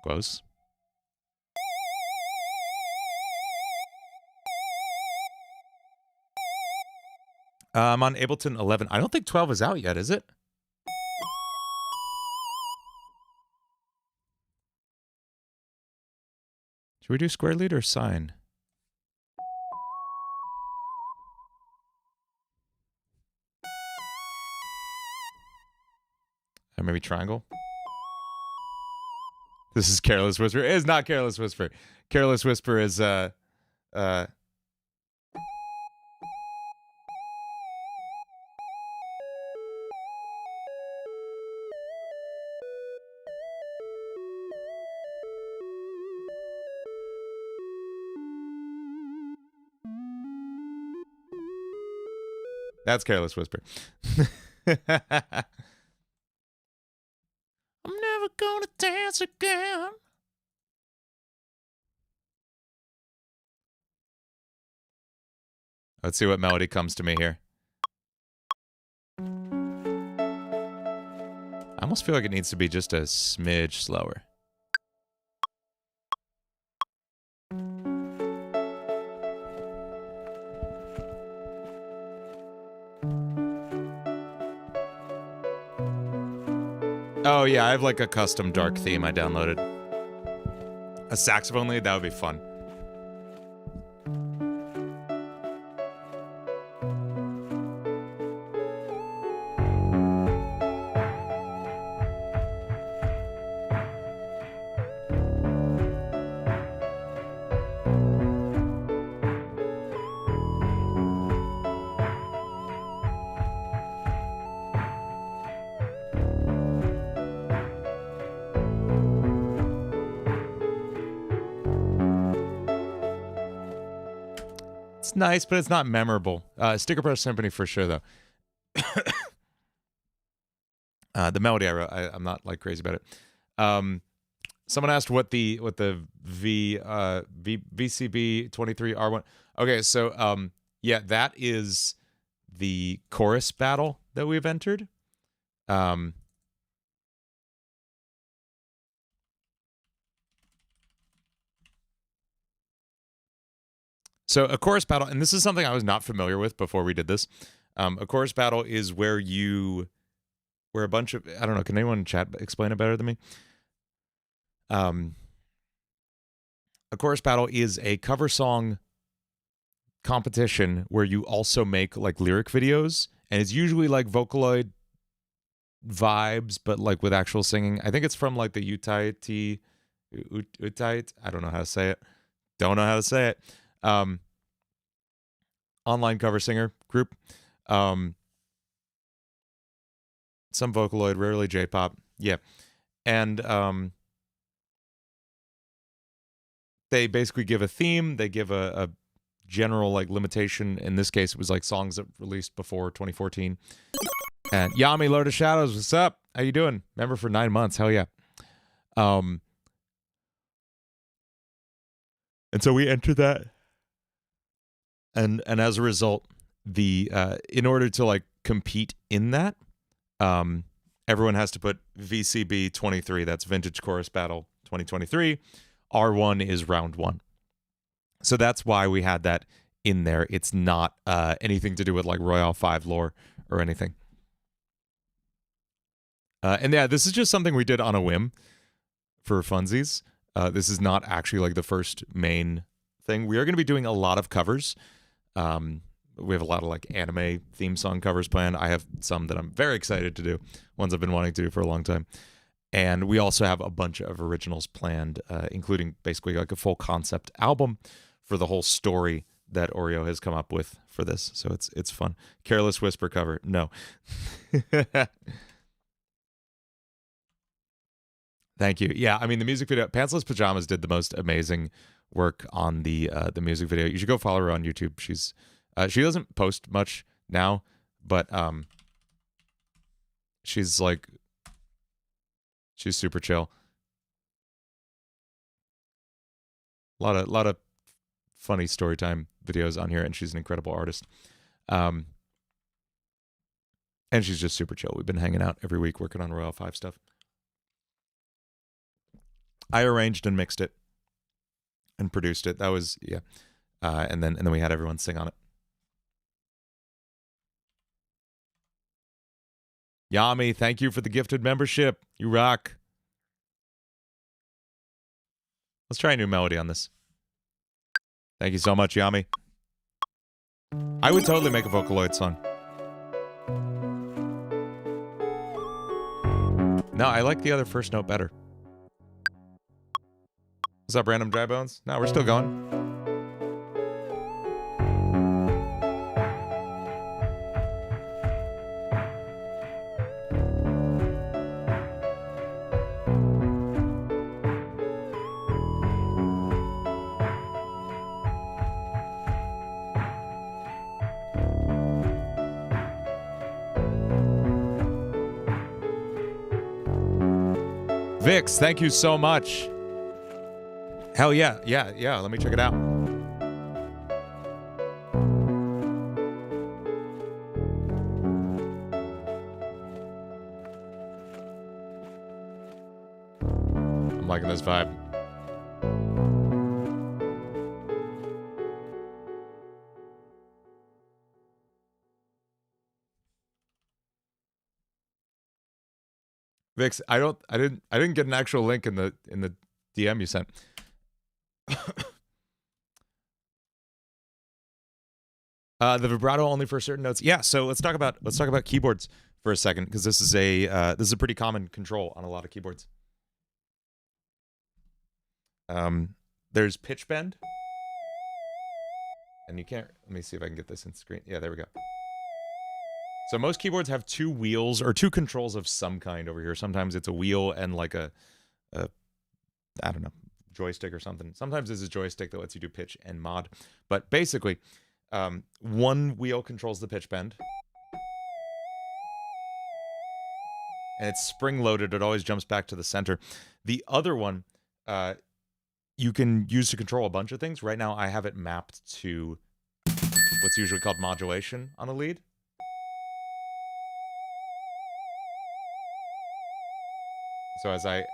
Close. I'm on Ableton 11. I don't think 12 is out yet, is it? Should we do square lead or sine? Or maybe triangle? This is Careless Whisper. It is not Careless Whisper. Careless Whisper is that's Careless Whisper. I'm never gonna dance again. Let's see what melody comes to me here. I almost feel like it needs to be just a smidge slower. Oh yeah, I have like a custom dark theme I downloaded. A saxophone lead, that would be fun. It's nice, but it's not memorable. Sticker Brush Symphony for sure, though. The melody I wrote, I'm not like crazy about it. Someone asked what the VCB 23R1. Okay, so yeah, that is the chorus battle that we've entered. So a chorus battle, and this is something I was not familiar with before we did this. A chorus battle is where a bunch of, I don't know, can anyone in chat explain it better than me? A chorus battle is a cover song competition where you also make like lyric videos, and it's usually like Vocaloid vibes, but like with actual singing. I think it's from like the Utahite, I don't know how to say it. Don't know how to say it. Online cover singer group. Some Vocaloid, rarely J-pop. Yeah. And they basically give a theme. They give a general like limitation. In this case, it was like songs that released before 2014. And Yami, Lord of Shadows, what's up? How you doing? Member for 9 months. Hell yeah. And so we entered that. And as a result, in order to like compete in that, everyone has to put VCB 23. That's Vintage Chorus Battle 2023. R1 is round 1. So that's why we had that in there. It's not anything to do with like Royale 5 lore or anything. And yeah, this is just something we did on a whim for funsies. This is not actually like the first main thing. We are going to be doing a lot of covers. We have a lot of like anime theme song covers planned. I have some that I'm very excited to do, ones I've been wanting to do for a long time. And we also have a bunch of originals planned, including basically like a full concept album for the whole story that Oreo has come up with for this. So it's fun. Careless Whisper cover. No. Thank you. Yeah, I mean, the music video, Pantsless Pajamas did the most amazing work on the music video. You should go follow her on YouTube. She doesn't post much now, but she's super chill. A lot of funny story time videos on here, and she's an incredible artist. And she's just super chill. We've been hanging out every week working on Royale 5 stuff. I arranged and mixed it and produced it. That was, yeah. And then we had everyone sing on it. Yami, thank you for the gifted membership. You rock. Let's try a new melody on this. Thank you so much, Yami. I would totally make a Vocaloid song. No, I like the other first note better. What's up, Random Dry Bones? No, we're still going. Vix, thank you so much. Hell yeah, yeah. Let me check it out. I'm liking this vibe. Vix, I didn't get an actual link in the DM you sent. The vibrato only for certain notes. Yeah, so let's talk about keyboards for a second, because this is a pretty common control on a lot of keyboards. There's pitch bend, and you can't. Let me see if I can get this in screen. Yeah, there we go. So most keyboards have two wheels or two controls of some kind over here. Sometimes it's a wheel and like a I don't know, joystick or something. Sometimes it's a joystick that lets you do pitch and mod. But basically, One wheel controls the pitch bend. And it's spring-loaded. It always jumps back to the center. The other one, you can use to control a bunch of things. Right now, I have it mapped to what's usually called modulation on a lead. So as I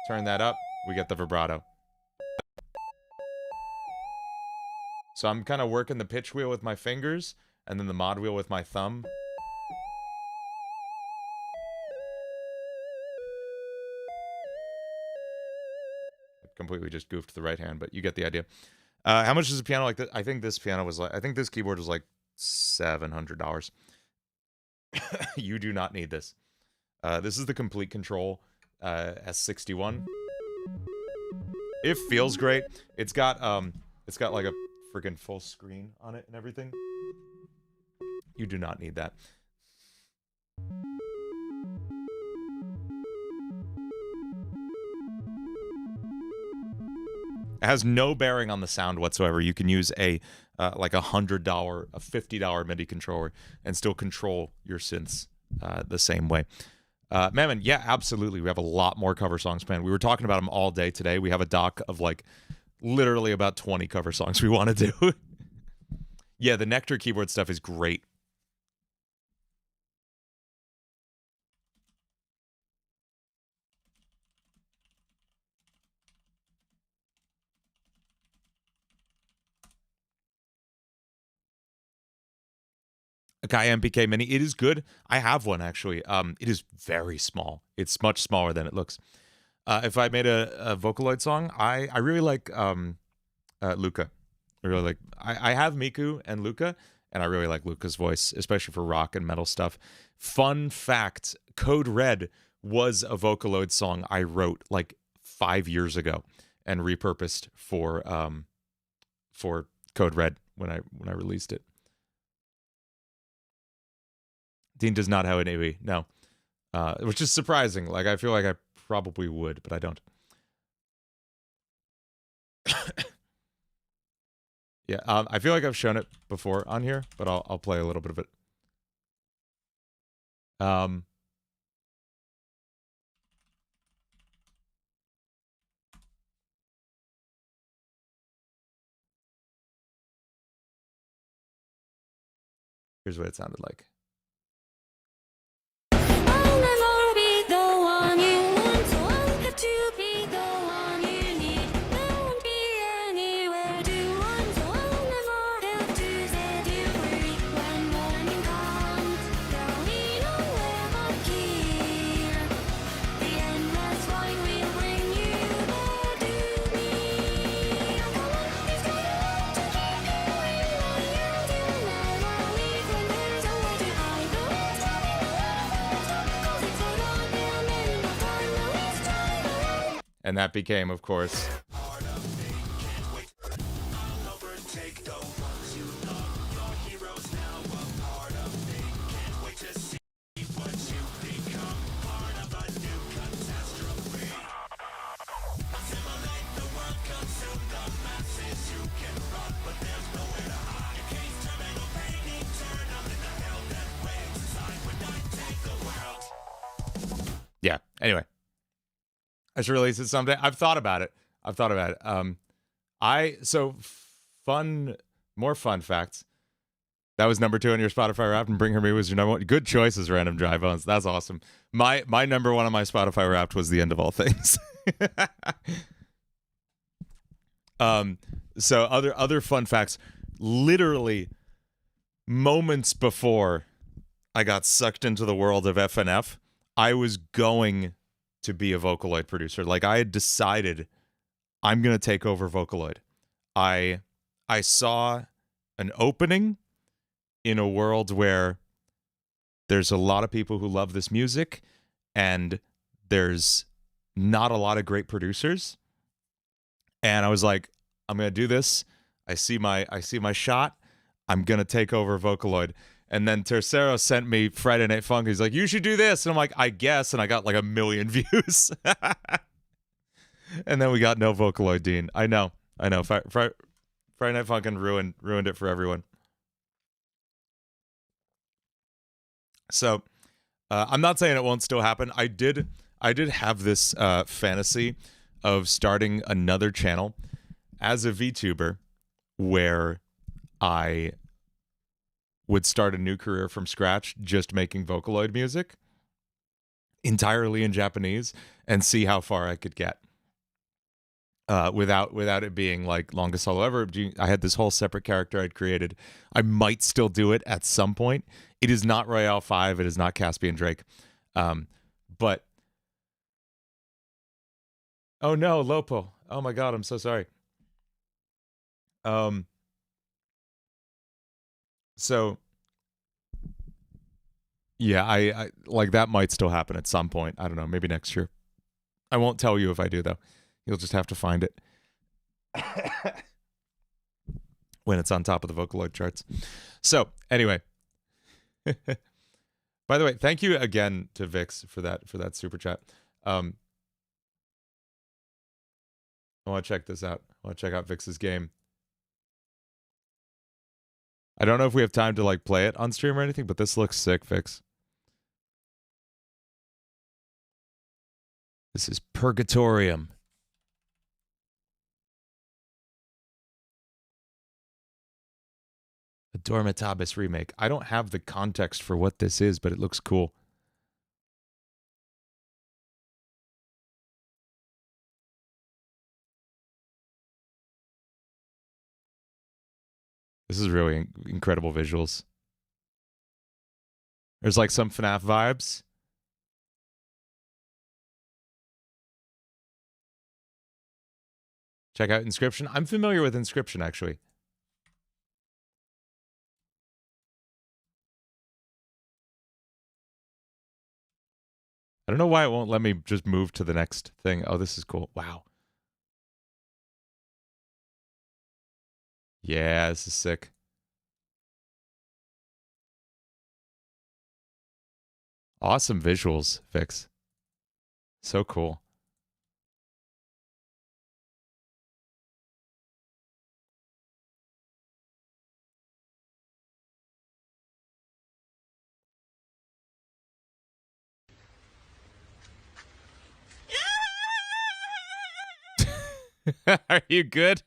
turn that up, we get the vibrato. So I'm kind of working the pitch wheel with my fingers, and then the mod wheel with my thumb. I completely just goofed the right hand, but you get the idea. How much is a piano like this? I think this piano was like, I think this keyboard was like $700. You do not need this. This is the Complete Control S61. It feels great. It's got like a freaking full screen on it and everything. You do not need that. It has no bearing on the sound whatsoever. You can use a like $100, a $50 MIDI controller and still control your synths the same way. Mammon, yeah, absolutely. We have a lot more cover songs planned. We were talking about them all day today. We have a doc of like literally about 20 cover songs we want to do. Yeah, the Nectar keyboard stuff is great. Akai MPK Mini, it is good. I have one actually. It is very small. It's much smaller than it looks. If I made a Vocaloid song, I really like Luca. I really like. I have Miku and Luca, and I really like Luca's voice, especially for rock and metal stuff. Fun fact: Code Red was a Vocaloid song I wrote like 5 years ago and repurposed for Code Red when I released it. Dean does not have an AV, no. Which is surprising. Like, I feel like I probably would, but I don't. Yeah, I feel like I've shown it before on here, but I'll play a little bit of it. Here's what it sounded like. And that became, of course, yeah. Anyway, I should release it someday. I've thought about it. More fun facts. That was number 2 on your Spotify Wrapped, and Bring Her Me was your number 1. Good choices, Random Dry Bones. That's awesome. My number 1 on my Spotify Wrapped was The End of All Things. So other fun facts. Literally moments before I got sucked into the world of FNF, I was going to be a Vocaloid producer. Like, I had decided I'm going to take over Vocaloid. I saw an opening in a world where there's a lot of people who love this music and there's not a lot of great producers. And I was like, I'm going to do this. I see my shot. I'm going to take over Vocaloid. And then Tercero sent me Friday Night Funk. He's like, you should do this. And I'm like, I guess. And I got like 1 million views. And then we got no Vocaloid, Dean. I know. Friday Night Funk ruined it for everyone. So I'm not saying it won't still happen. I did have this fantasy of starting another channel as a VTuber where I would start a new career from scratch, just making Vocaloid music entirely in Japanese, and see how far I could get. Without it being like longest solo ever. I had this whole separate character I'd created. I might still do it at some point. It is not Royale 5. It is not Caspian Drake. But oh no, Lopo. Oh my god, I'm so sorry. So yeah, I like that might still happen at some point. I don't know, maybe next year. I won't tell you if I do though. You'll just have to find it when it's on top of the Vocaloid charts. So anyway, by the way, thank you again to Vix for that super chat. I want to check this out. I want to check out Vix's game. I don't know if we have time to like play it on stream or anything, but this looks sick, Vix. This is Purgatorium. A Dormitabus remake. I don't have the context for what this is, but it looks cool. This is really incredible visuals. There's like some FNAF vibes. Check out Inscription. I'm familiar with Inscription, actually. I don't know why it won't let me just move to the next thing. Oh, this is cool. Wow. Yeah, this is sick. Awesome visuals, Vix. So cool. Are you good?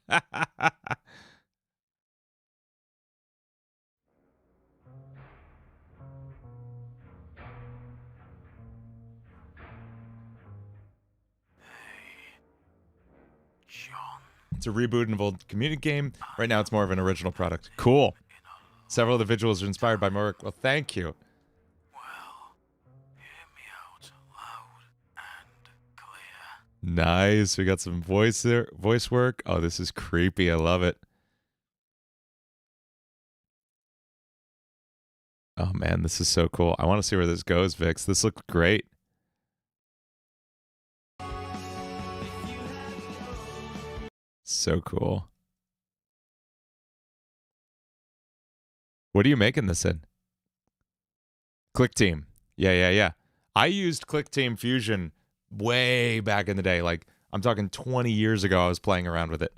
It's a reboot of an old community game. Right now, it's more of an original product. Cool. Several of the visuals are inspired by my work. Well, thank you. Well, hear me out loud and clear. Nice. We got some voice work. Oh, this is creepy. I love it. Oh man, this is so cool. I want to see where this goes, Vix. This looks great. So cool. What are you making this in? Click Team. Yeah. I used Click Team Fusion way back in the day. Like, I'm talking 20 years ago, I was playing around with it.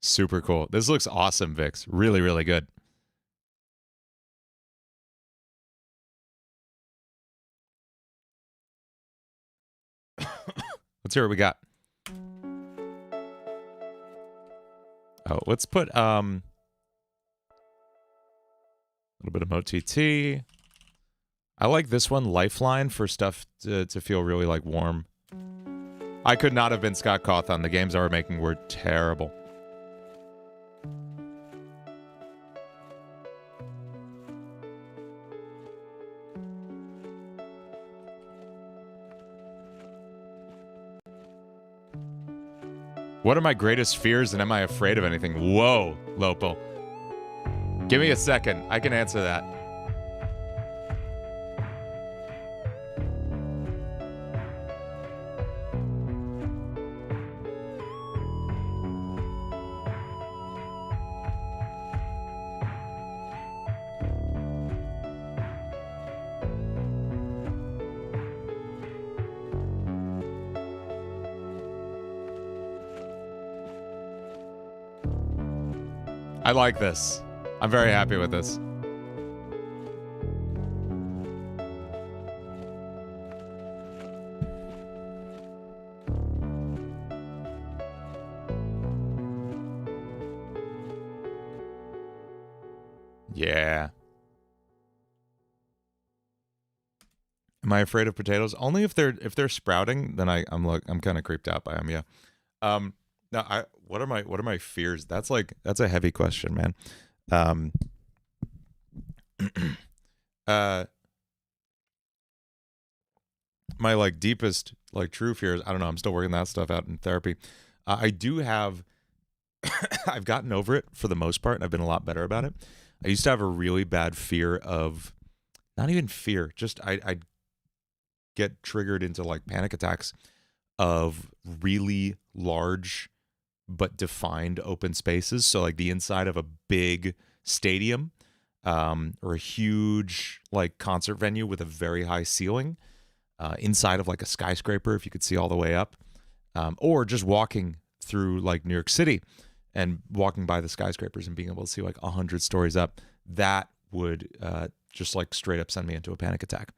Super cool. This looks awesome, Vix. Really, really good. Let's hear what we got. Oh, let's put a little bit of OTT. I like this one, Lifeline, for stuff to feel really like warm. I could not have been Scott Cawthon. The games I were making were terrible. What are my greatest fears and am I afraid of anything? Whoa, Lopo. Give me a second. I can answer that. I like this. I'm very happy with this. Yeah. Am I afraid of potatoes? Only if they're sprouting, then I'm kind of creeped out by them. Yeah. Now what are my fears? That's a heavy question, man. My like deepest like true fears. I don't know. I'm still working that stuff out in therapy. I do have. I've gotten over it for the most part, and I've been a lot better about it. I used to have a really bad fear of, not even fear, just I'd get triggered into like panic attacks of really large but defined open spaces. So like the inside of a big stadium, or a huge like concert venue with a very high ceiling, inside of like a skyscraper if you could see all the way up, or just walking through like New York City and walking by the skyscrapers and being able to see like 100 stories up. That would just like straight up send me into a panic attack.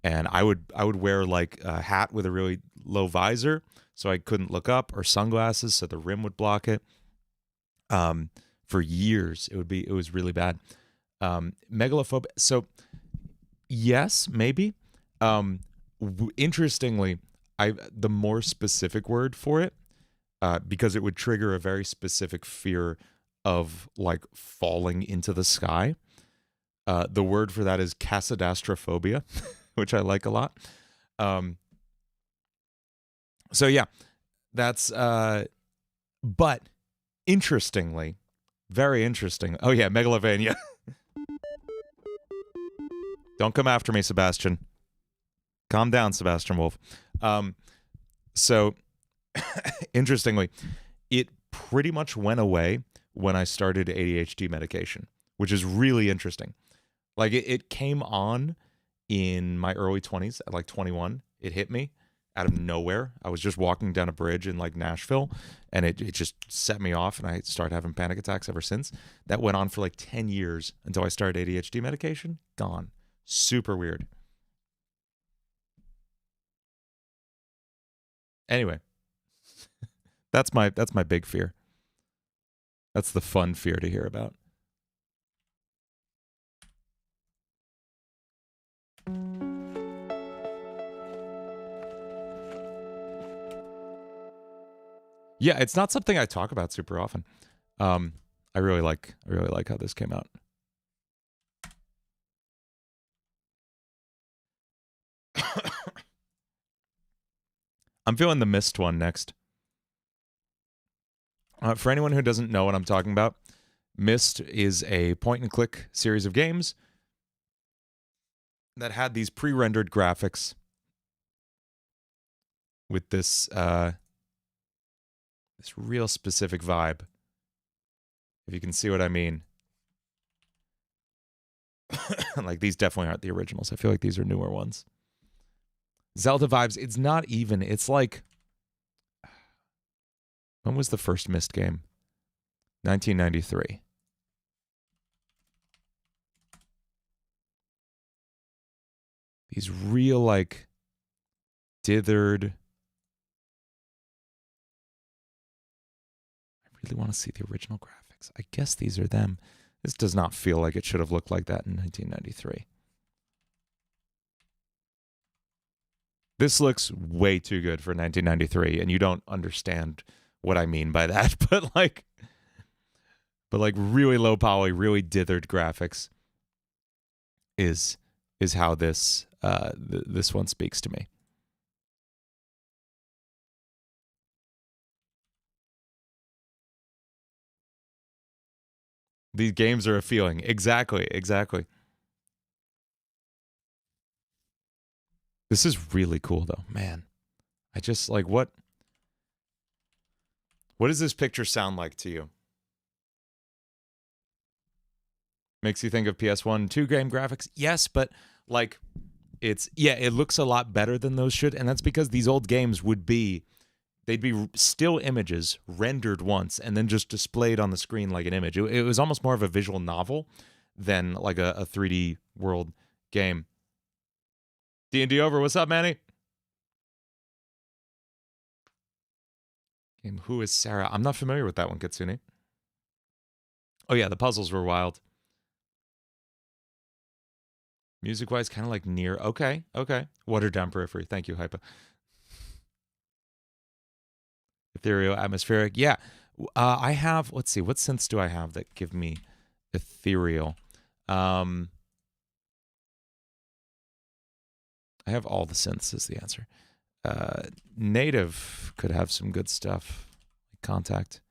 And I would wear like a hat with a really low visor so I couldn't look up, or sunglasses so the rim would block it. For years it was really bad. Megalophobia. So yes, maybe. Interestingly, the more specific word for it, because it would trigger a very specific fear of like falling into the sky. The word for that is casadastrophobia, which I like a lot. So yeah, that's, but interestingly, very interesting. Oh yeah, megalovania. Don't come after me, Sebastian. Calm down, Sebastian Wolf. So interestingly, it pretty much went away when I started ADHD medication, which is really interesting. Like it came on in my early 20s at like 21. It hit me out of nowhere. I was just walking down a bridge in like Nashville, and it just set me off, and I started having panic attacks ever since. That went on for like 10 years until I started ADHD medication. Gone. Super weird. Anyway, that's my big fear. That's the fun fear to hear about. Yeah, it's not something I talk about super often. I really like how this came out. I'm feeling the Myst one next. For anyone who doesn't know what I'm talking about, Myst is a point-and-click series of games that had these pre-rendered graphics with this this real specific vibe, if you can see what I mean. Like, these definitely aren't the originals. I feel like these are newer ones. Zelda vibes. It's not even. It's like, when was the first Myst game? 1993. These real, like, dithered. I really want to see the original graphics. I guess these are them. This does not feel like it should have looked like that in 1993. This looks way too good for 1993, and you don't understand what I mean by that, but like really low poly, really dithered graphics is how this this one speaks to me. These games are a feeling. Exactly. This is really cool though, man. I just like, what does this picture sound like to you? Makes you think of PS1, 2 game graphics? Yes, but like, it looks a lot better than those should, and that's because these old games would be they'd be still images rendered once and then just displayed on the screen like an image. It was almost more of a visual novel than like a 3D world game. D&D over. What's up, Manny? Game Who is Sarah? I'm not familiar with that one, Kitsune. Oh yeah, the puzzles were wild. Music-wise, kind of like Nier. Okay. Watered down periphery. Thank you, Hypa. Ethereal, atmospheric. Yeah. I have, let's see, what synths do I have that give me ethereal? I have all the synths is the answer. Native could have some good stuff. Contact.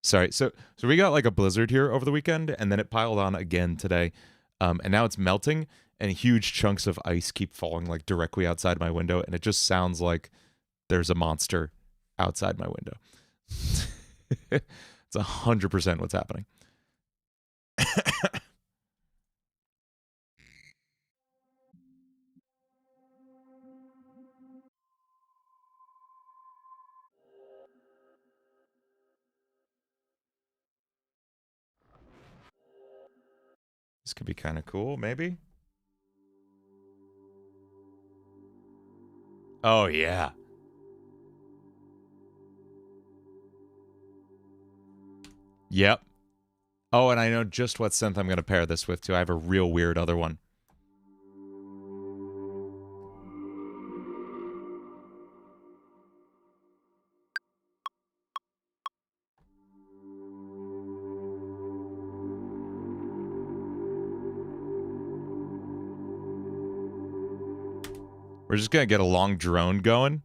Sorry, so we got like a blizzard here over the weekend, and then it piled on again today. And now it's melting, and huge chunks of ice keep falling like directly outside my window, and it just sounds like there's a monster outside my window. It's 100% what's happening. This could be kind of cool, maybe. Oh, yeah. Yep. Oh, and I know just what synth I'm going to pair this with, too. I have a real weird other one. We're just going to get a long drone going.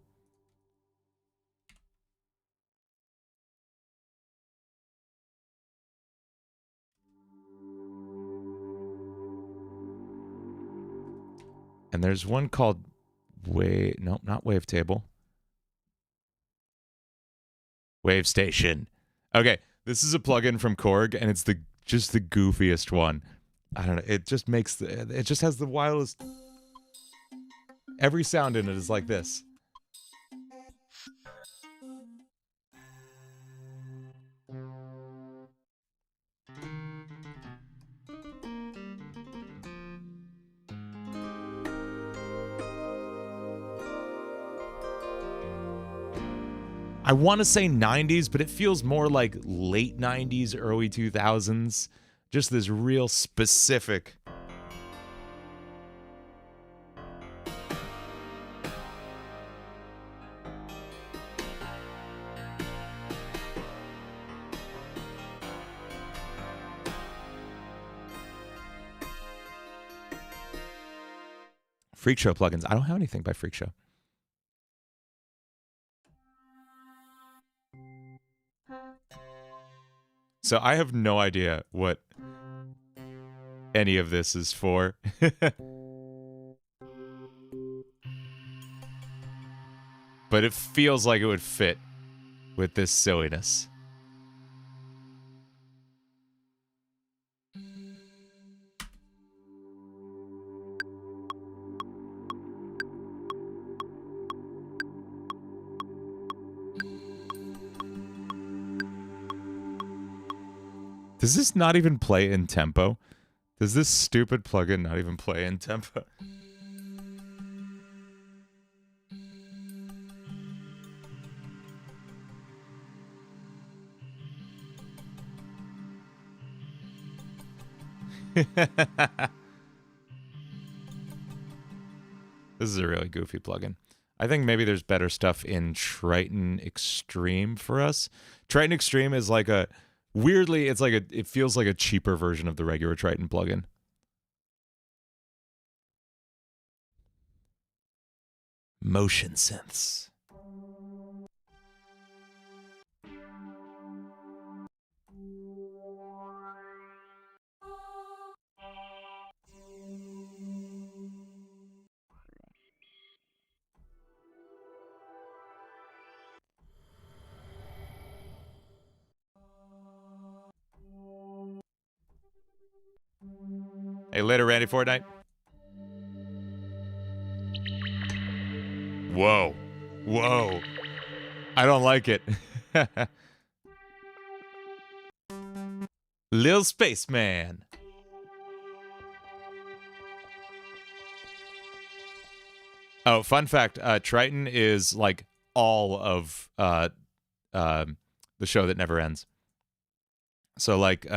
And there's one called nope, not Wavetable. Wave Station. Okay, this is a plugin from Korg, and it's just the goofiest one. I don't know. It just makes it just has the wildest. Every sound in it is like this. I want to say 90s, but it feels more like late 90s, early 2000s. Just this real specific. Freak Show plugins. I don't have anything by Freak Show. So I have no idea what any of this is for. But it feels like it would fit with this silliness. Does this not even play in tempo? Does this stupid plugin not even play in tempo? This is a really goofy plugin. I think maybe there's better stuff in Triton Extreme for us. Triton Extreme is like a weirdly, it feels like a cheaper version of the regular Triton plugin. Motion synths. Hey, later, Randy Fortnite. Whoa. Whoa. I don't like it. Lil Spaceman. Oh, fun fact, Triton is like all of the show that never ends. So like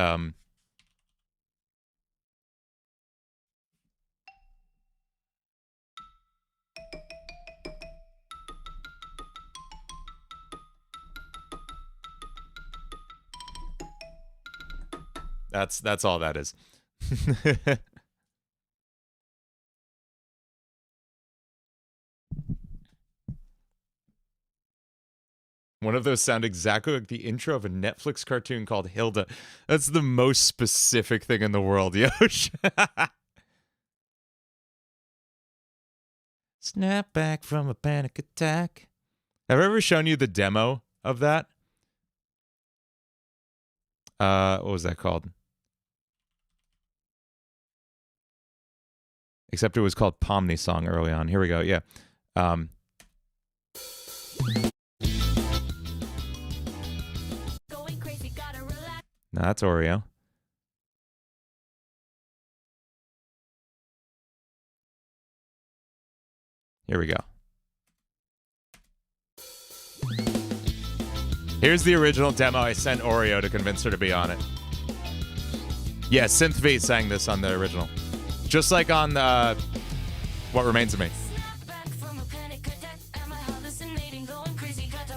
that's all that is. One of those sound exactly like the intro of a Netflix cartoon called Hilda. That's the most specific thing in the world, Yosh. Snap back from a panic attack. Have I ever shown you the demo of that? What was that called? Except it was called Pomni Song early on. Here we go. Yeah. No, that's Oreo. Here we go. Here's the original demo I sent Oreo to convince her to be on it. Yeah, Synth V sang this on the original. Just like on What Remains of Me.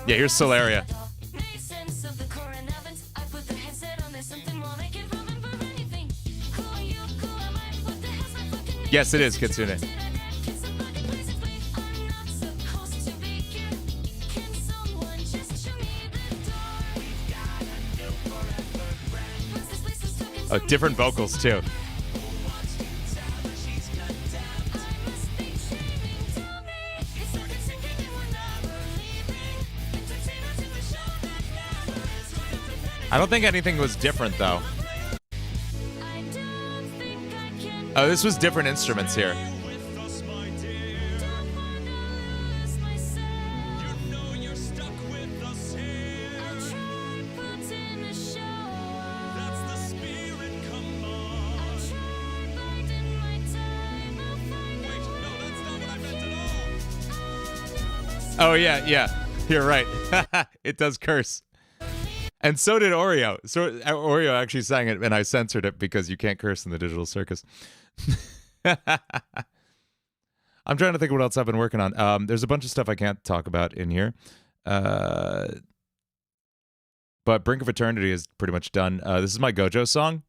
Yeah, here's Solaria. Yes, it is Kitsune. Oh, different vocals too. I don't think anything was different though. Oh, this was different instruments here. Oh, yeah, yeah. You're right. It does curse. And so did Oreo. So Oreo actually sang it, and I censored it because you can't curse in the digital circus. I'm trying to think of what else I've been working on. There's a bunch of stuff I can't talk about in here. But Brink of Eternity is pretty much done. This is my Gojo song.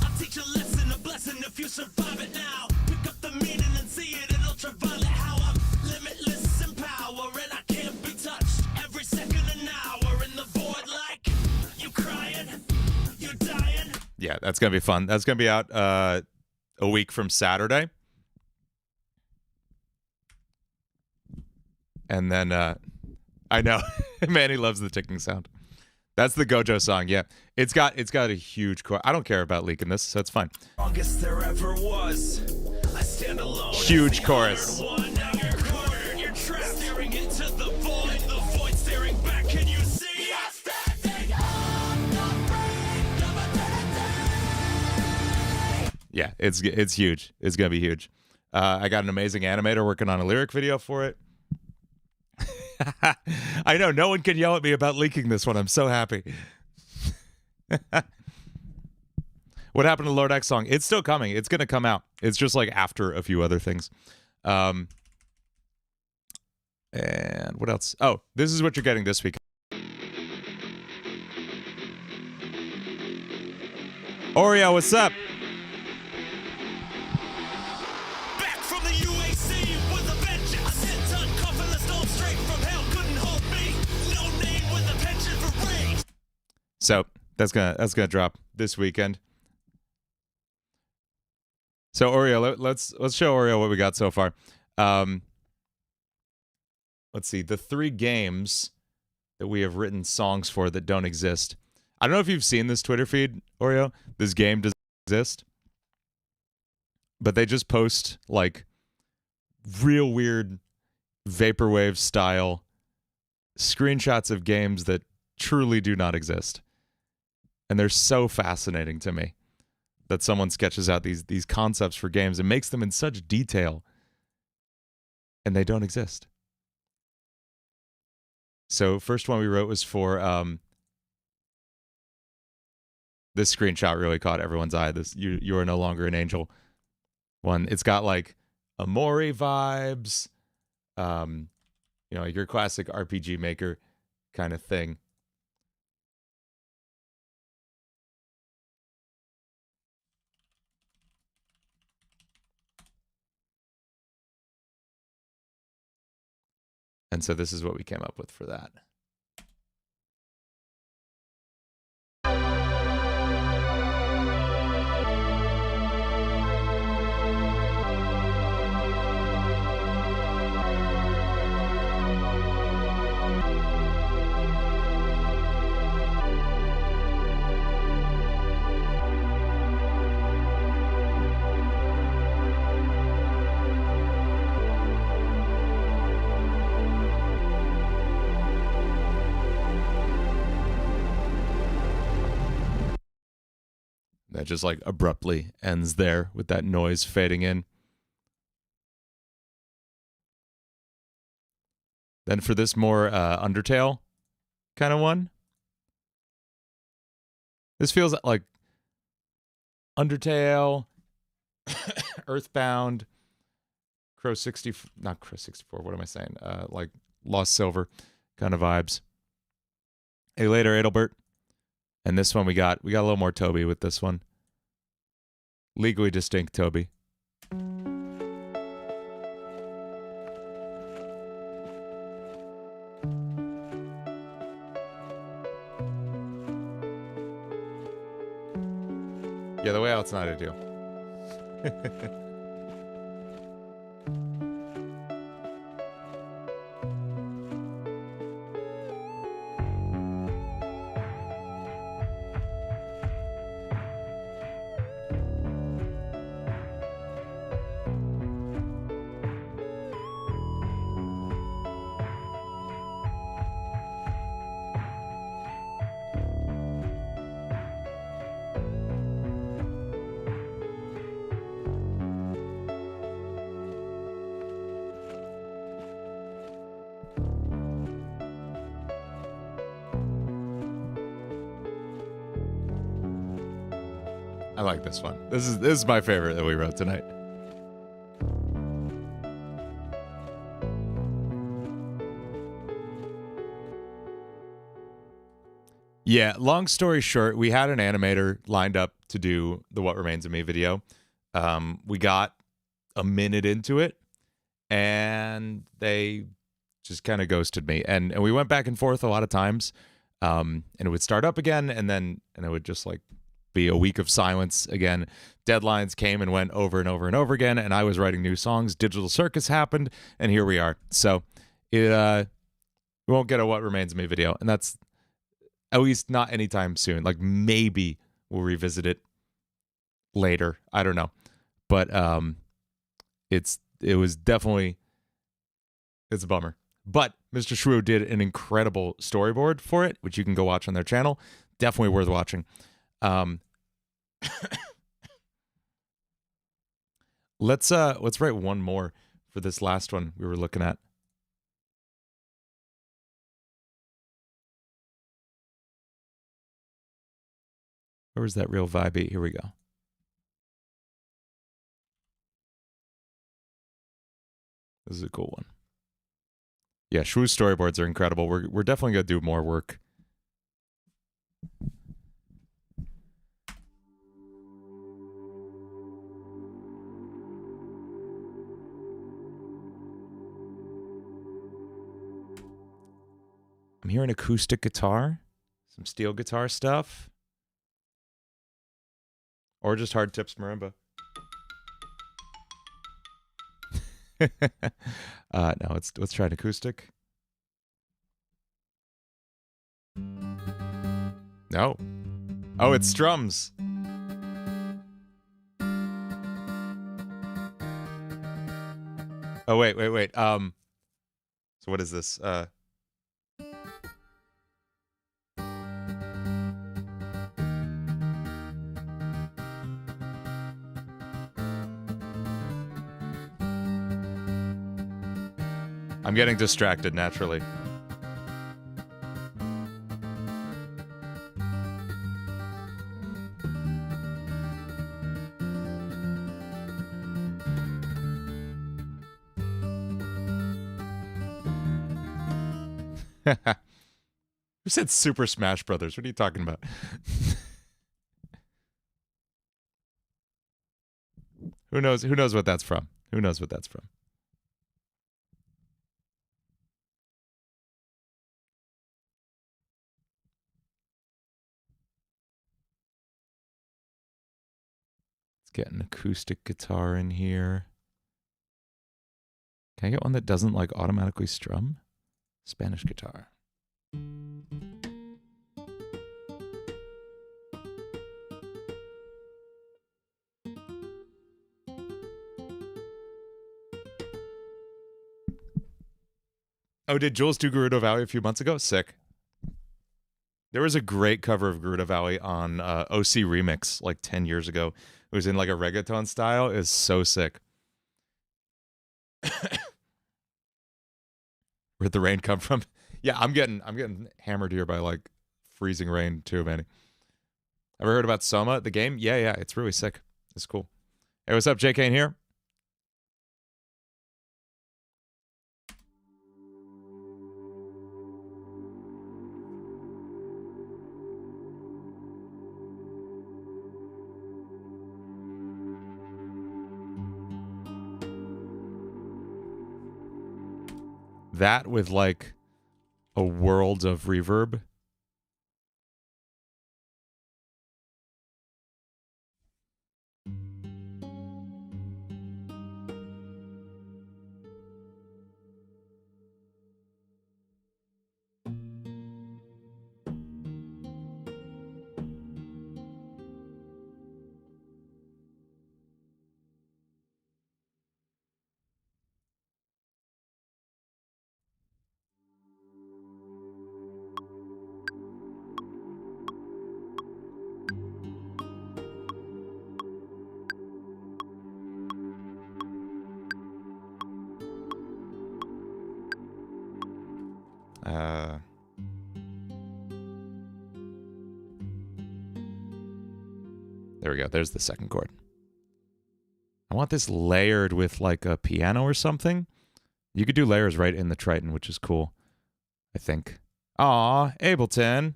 I'll teach a lesson, a blessing if you survive it now. Pick up the meaning and see it in ultraviolet. How I'm limitless in power and I can't be touched. Every second an hour in the void, like you crying, you dying. Yeah, that's gonna be fun. That's gonna be out a week from Saturday. And then I know Manny loves the ticking sound. That's the Gojo song. Yeah, it's got a huge chorus. I don't care about leaking this, so it's fine. Longest there ever was. I stand alone. Huge chorus. Now you're cornered, you're trapped, staring into the void staring back. Can you see? Yeah, it's huge. It's gonna be huge. I got an amazing animator working on a lyric video for it. I know no one can yell at me about leaking this one. I'm so happy. What happened to Lord X song? It's still coming. It's gonna come out. It's just like after a few other things. And what else? Oh, this is what you're getting this week. Oreo, what's up? Back from the UAC with a vengeance. A 10-ton coffin that's stole straight from hell couldn't hold me. No name with a penchant for rage. So that's gonna drop this weekend. So Oreo, let's show Oreo what we got so far. Let's see, the 3 games that we have written songs for that don't exist. I don't know if you've seen this Twitter feed, Oreo. This game doesn't exist, but they just post like real weird vaporwave style screenshots of games that truly do not exist. And they're so fascinating to me that someone sketches out these concepts for games and makes them in such detail, and they don't exist. So first one we wrote was for this screenshot really caught everyone's eye. This you are no longer an angel one. It's got like Amori vibes, your classic RPG Maker kind of thing. And so this is what we came up with for that. That just like abruptly ends there with that noise fading in. Then for this more Undertale kind of one, this feels like Undertale, Earthbound, not Crow 64, what am I saying? Like Lost Silver kind of vibes. Hey, later, Adelbert. And this one we got a little more Toby with this one. Legally distinct Toby. Yeah, the way out's not ideal. I like this one. This is my favorite that we wrote tonight. Yeah, long story short, we had an animator lined up to do the What Remains of Me video. We got a minute into it, and they just kind of ghosted me. And we went back and forth a lot of times, and it would start up again, and it would just like be a week of silence again. Deadlines came and went over and over and over again, and I was writing new songs. Digital Circus happened, and here we are. So we won't get a What Remains of Me video, and that's at least not anytime soon. Like maybe we'll revisit it later. I don't know, but it's a bummer. But Mr. Shrew did an incredible storyboard for it, which you can go watch on their channel. Definitely worth watching. Let's write one more for this last one we were looking at. Where was that real vibe beat? Here we go. This is a cool one. Yeah, Shrew's storyboards are incredible. We're definitely gonna do more work. I'm hearing acoustic guitar, some steel guitar stuff, or just hard tips marimba. No, let's try an acoustic. No. Oh, it's strums. Oh, wait. So what is this? I'm getting distracted naturally. Who said Super Smash Brothers? What are you talking about? Who knows what that's from? Who knows what that's from? Let's get an acoustic guitar in here. Can I get one that doesn't like automatically strum? Spanish guitar. Oh, did Jules do Gerudo Valley a few months ago? Sick. There was a great cover of Gerudo Valley on OC Remix like 10 years ago. It was in like a reggaeton style. It was so sick. Where'd the rain come from? Yeah, I'm getting hammered here by like freezing rain too, Manny. Ever heard about Soma, the game? Yeah, it's really sick. It's cool. Hey, what's up, JK in here? That with like a world of reverb. There we go. There's the second chord. I want this layered with like a piano or something. You could do layers right in the Triton, which is cool, I think. Aw, Ableton.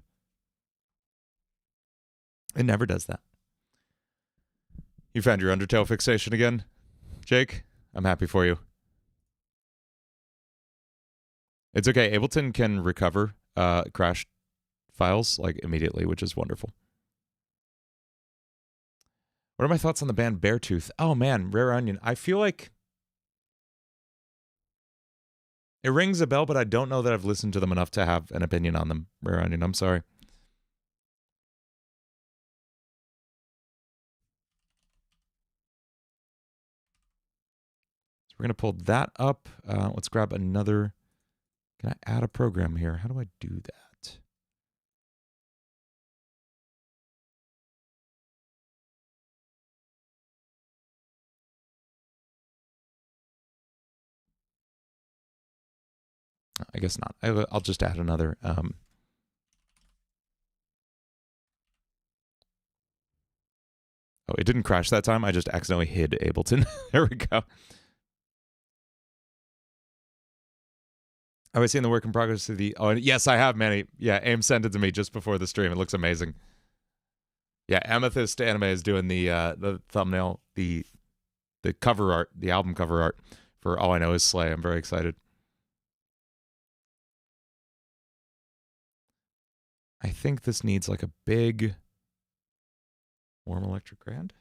It never does that. You found your Undertale fixation again, Jake? I'm happy for you. It's okay. Ableton can recover crashed files like immediately, which is wonderful. What are my thoughts on the band Beartooth? Oh man, Rare Onion. I feel like it rings a bell, but I don't know that I've listened to them enough to have an opinion on them. Rare Onion, I'm sorry. So we're going to pull that up. Let's grab another. Can I add a program here? How do I do that? I guess not. I'll just add another. Oh, it didn't crash that time. I just accidentally hid Ableton. There we go. Have I seen the work in progress of the... Oh, yes, I have, Manny. Yeah, AIM sent it to me just before the stream. It looks amazing. Yeah, Amethyst Anime is doing the thumbnail, the cover art, the album cover art for All I Know Is Slay. I'm very excited. I think this needs like a big warm electric grand.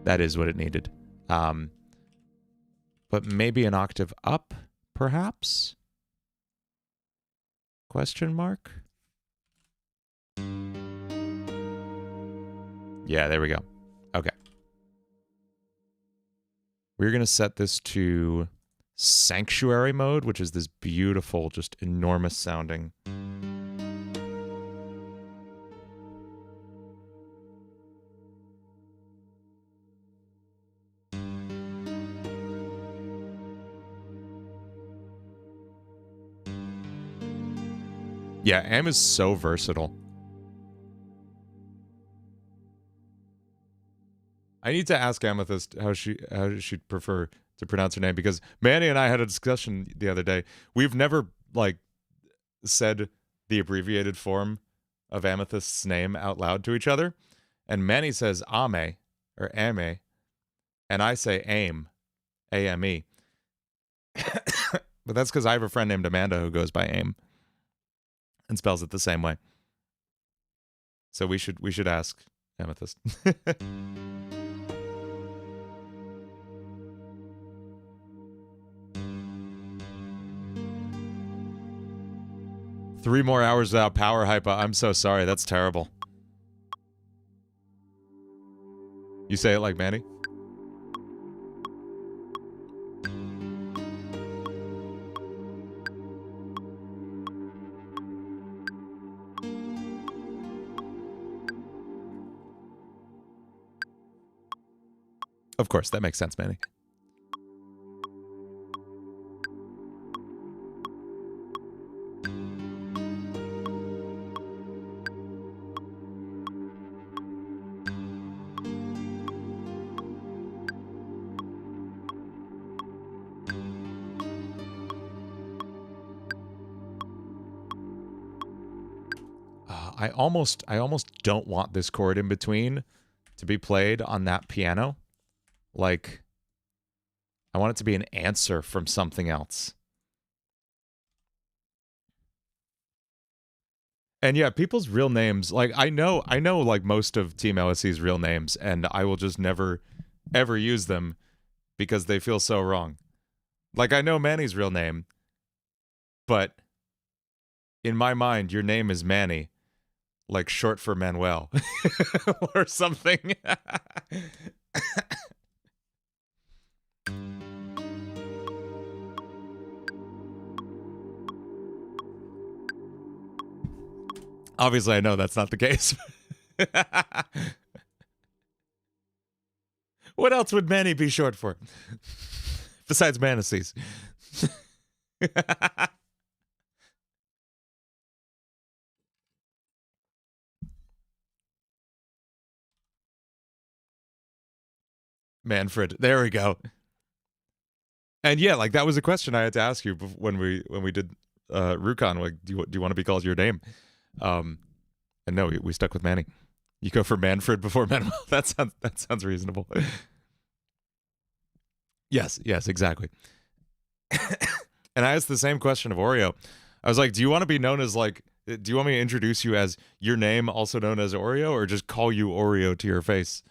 That is what it needed. But maybe an octave up, perhaps? Question mark? Yeah, there we go. Okay. We're going to set this to sanctuary mode, which is this beautiful, just enormous sounding. Yeah, Am is so versatile. I need to ask Amethyst how she'd prefer to pronounce her name, because Manny and I had a discussion the other day. We've never like said the abbreviated form of Amethyst's name out loud to each other, and Manny says Ame or Ame, and I say Aim, A-M-E. But that's because I have a friend named Amanda who goes by Aim and spells it the same way. So we should ask Amethyst. 3 more hours without power hype. I'm so sorry. That's terrible. You say it like Manny? Of course, that makes sense, Manny. I almost don't want this chord in between to be played on that piano. Like, I want it to be an answer from something else. And yeah, people's real names, like I know like most of Team LSC's real names, and I will just never ever use them because they feel so wrong. Like, I know Manny's real name, but in my mind, your name is Manny. Like short for Manuel or something. Obviously, I know that's not the case. What else would Manny be short for? Besides Manasees. Manfred. There we go. And yeah, like that was a question I had to ask you when we did Rukon. Like, do you want to be called your name? And no, we stuck with Manny. You go for Manfred before Manuel. That sounds reasonable. Yes, exactly. And I asked the same question of Oreo. I was like, do you want to be known as like? Do you want me to introduce you as your name, also known as Oreo, or just call you Oreo to your face?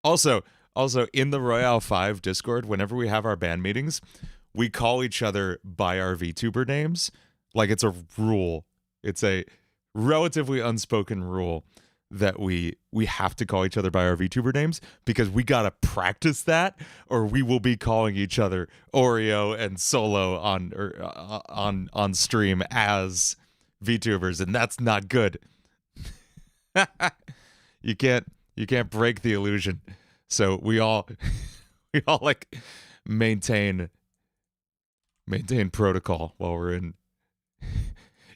Also, in the Royale 5 Discord, whenever we have our band meetings, we call each other by our VTuber names. Like, it's a rule. It's a relatively unspoken rule that we have to call each other by our VTuber names, because we gotta practice that, or we will be calling each other Oreo and Solo on stream as VTubers, and that's not good. You can't break the illusion. So we all like maintain protocol while we're in.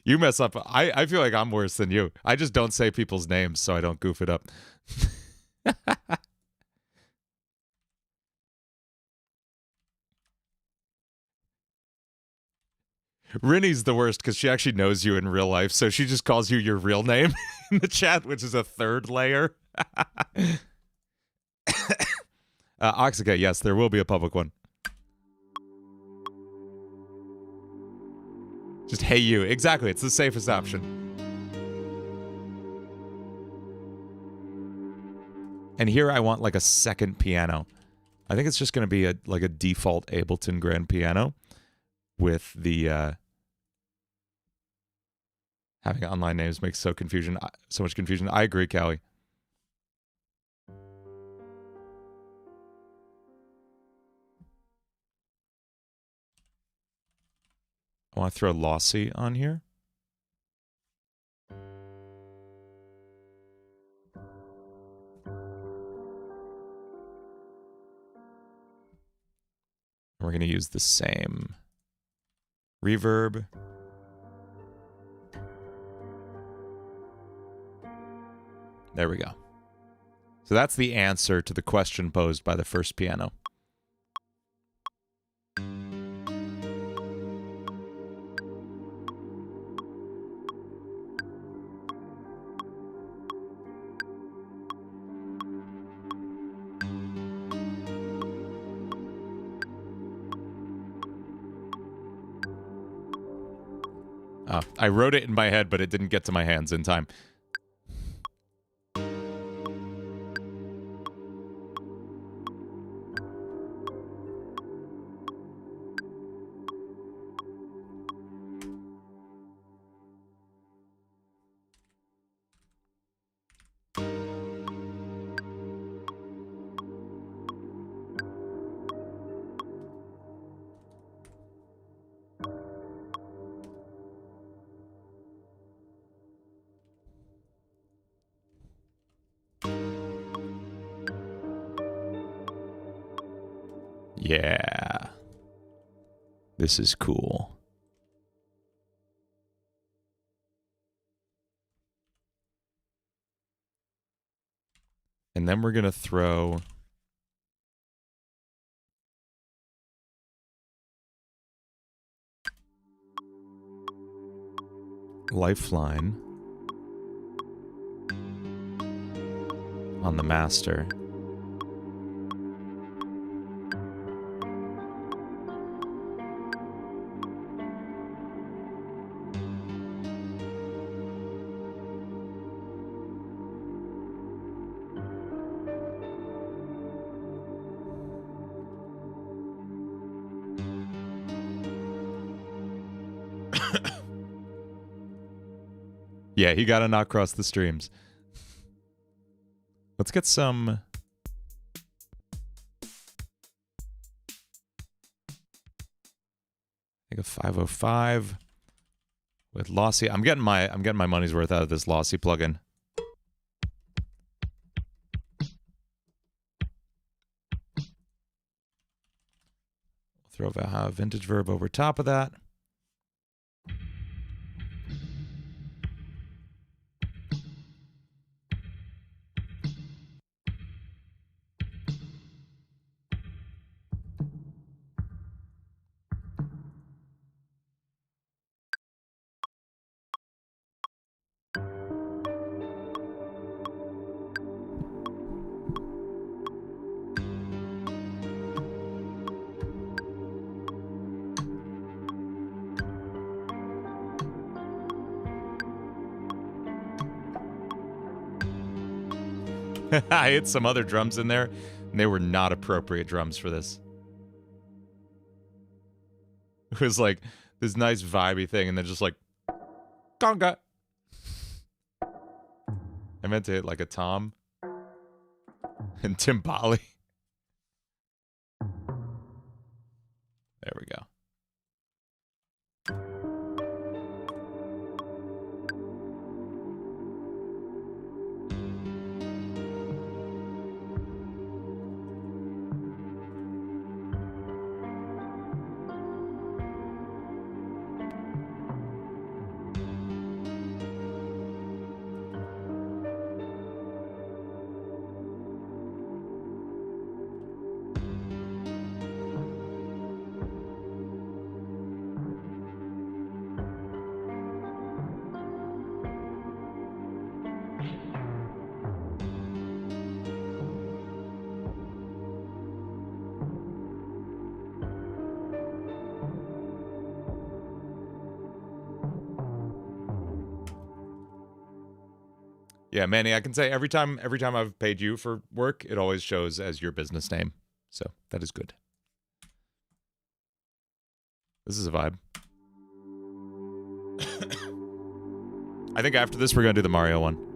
You mess up. I feel like I'm worse than you. I just don't say people's names so I don't goof it up. Rinny's the worst because she actually knows you in real life, so she just calls you your real name in the chat, which is a third layer. Oxica, yes, there will be a public one. Just hey you. Exactly, it's the safest option. And here I want like a second piano. I think it's just going to be like a default Ableton grand piano with the having online names makes so much confusion. I agree, Callie. I want to throw Lossy on here. We're going to use the same reverb. There we go. So that's the answer to the question posed by the first piano. I wrote it in my head, but it didn't get to my hands in time. Yeah. This is cool. And then we're going to throw Lifeline on the master. Yeah, he got to not cross the streams. Let's get some... I think a 505 with Lossy. I'm getting my money's worth out of this Lossy plugin. Throw a vintage verb over top of that. I hit some other drums in there, and they were not appropriate drums for this. It was like this nice vibey thing, and then just like conga. I meant to hit like a tom and timbali. There we go. Yeah, Manny, I can say every time I've paid you for work, it always shows as your business name. So that is good. This is a vibe. I think after this, we're going to do the Mario one.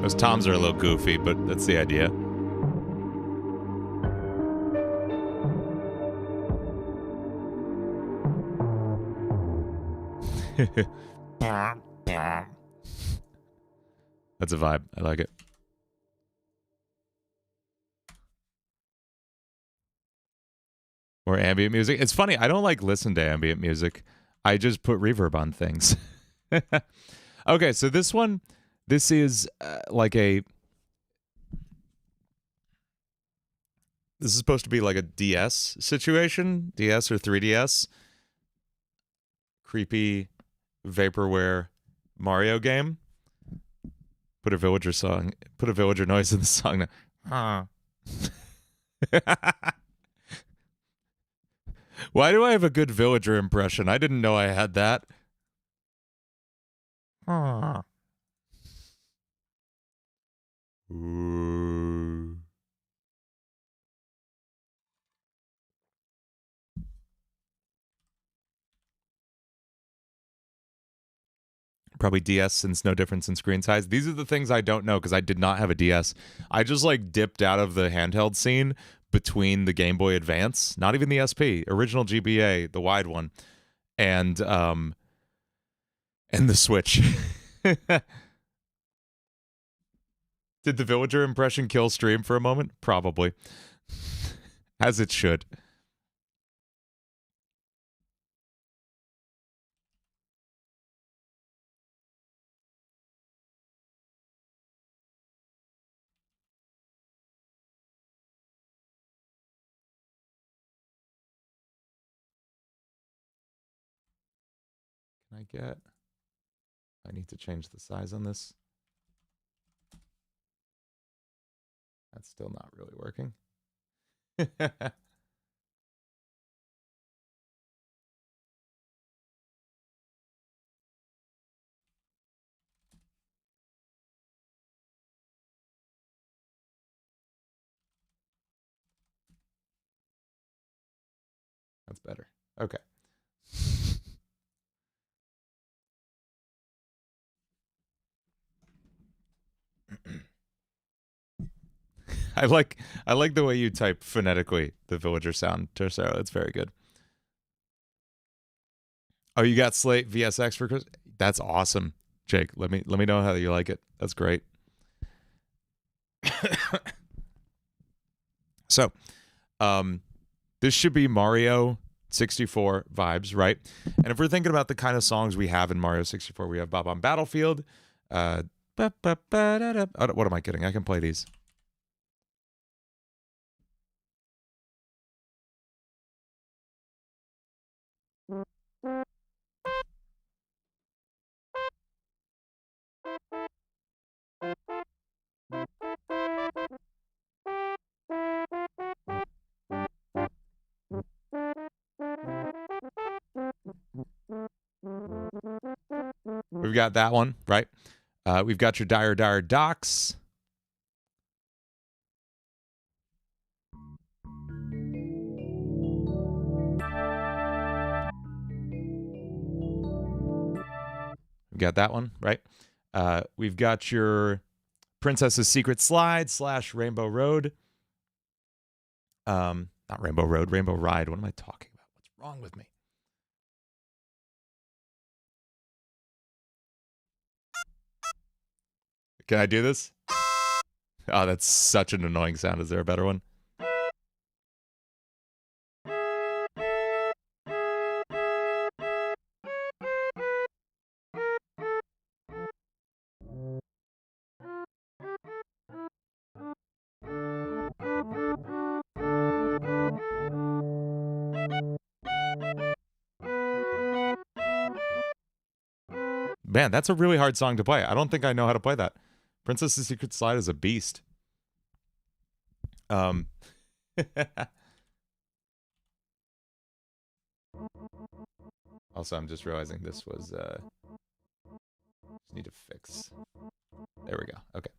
Those toms are a little goofy, but that's the idea. That's a vibe. I like it. Or ambient music. It's funny. I don't like listen to ambient music. I just put reverb on things. Okay, so this one, this is like a. This is supposed to be like a DS situation, DS or 3DS. Creepy vaporware Mario game. Put a villager song. Put a villager noise in the song. Huh. Why do I have a good villager impression? I didn't know I had that. Huh. Ooh. Probably DS since no difference in screen size. These are the things I don't know because I did not have a DS. I just like dipped out of the handheld scene between the Game Boy Advance, not even the SP, original GBA, the wide one, and the Switch. Did the villager impression kill stream for a moment? Probably. As it should. Can I get... I need to change the size on this. That's still not really working. That's better. Okay. I like the way you type phonetically the villager sound, Tercero. It's very good. Oh, you got Slate VSX for Christmas? That's awesome, Jake. Let me know how you like it. That's great. So, this should be Mario 64 vibes, right? And if we're thinking about the kind of songs we have in Mario 64, we have Bob on Battlefield. What am I kidding? I can play these. We've got that one, right? We've got your Dire Docks. We've got that one, right? We've got your Princess's Secret Slide / Rainbow Road. Not Rainbow Road, Rainbow Ride. What am I talking about? What's wrong with me? Can I do this? Oh, that's such an annoying sound. Is there a better one? Man, that's a really hard song to play. I don't think I know how to play that. Princess's Secret Slide is a beast. Also, I'm just realizing this was just need to fix. There we go. Okay.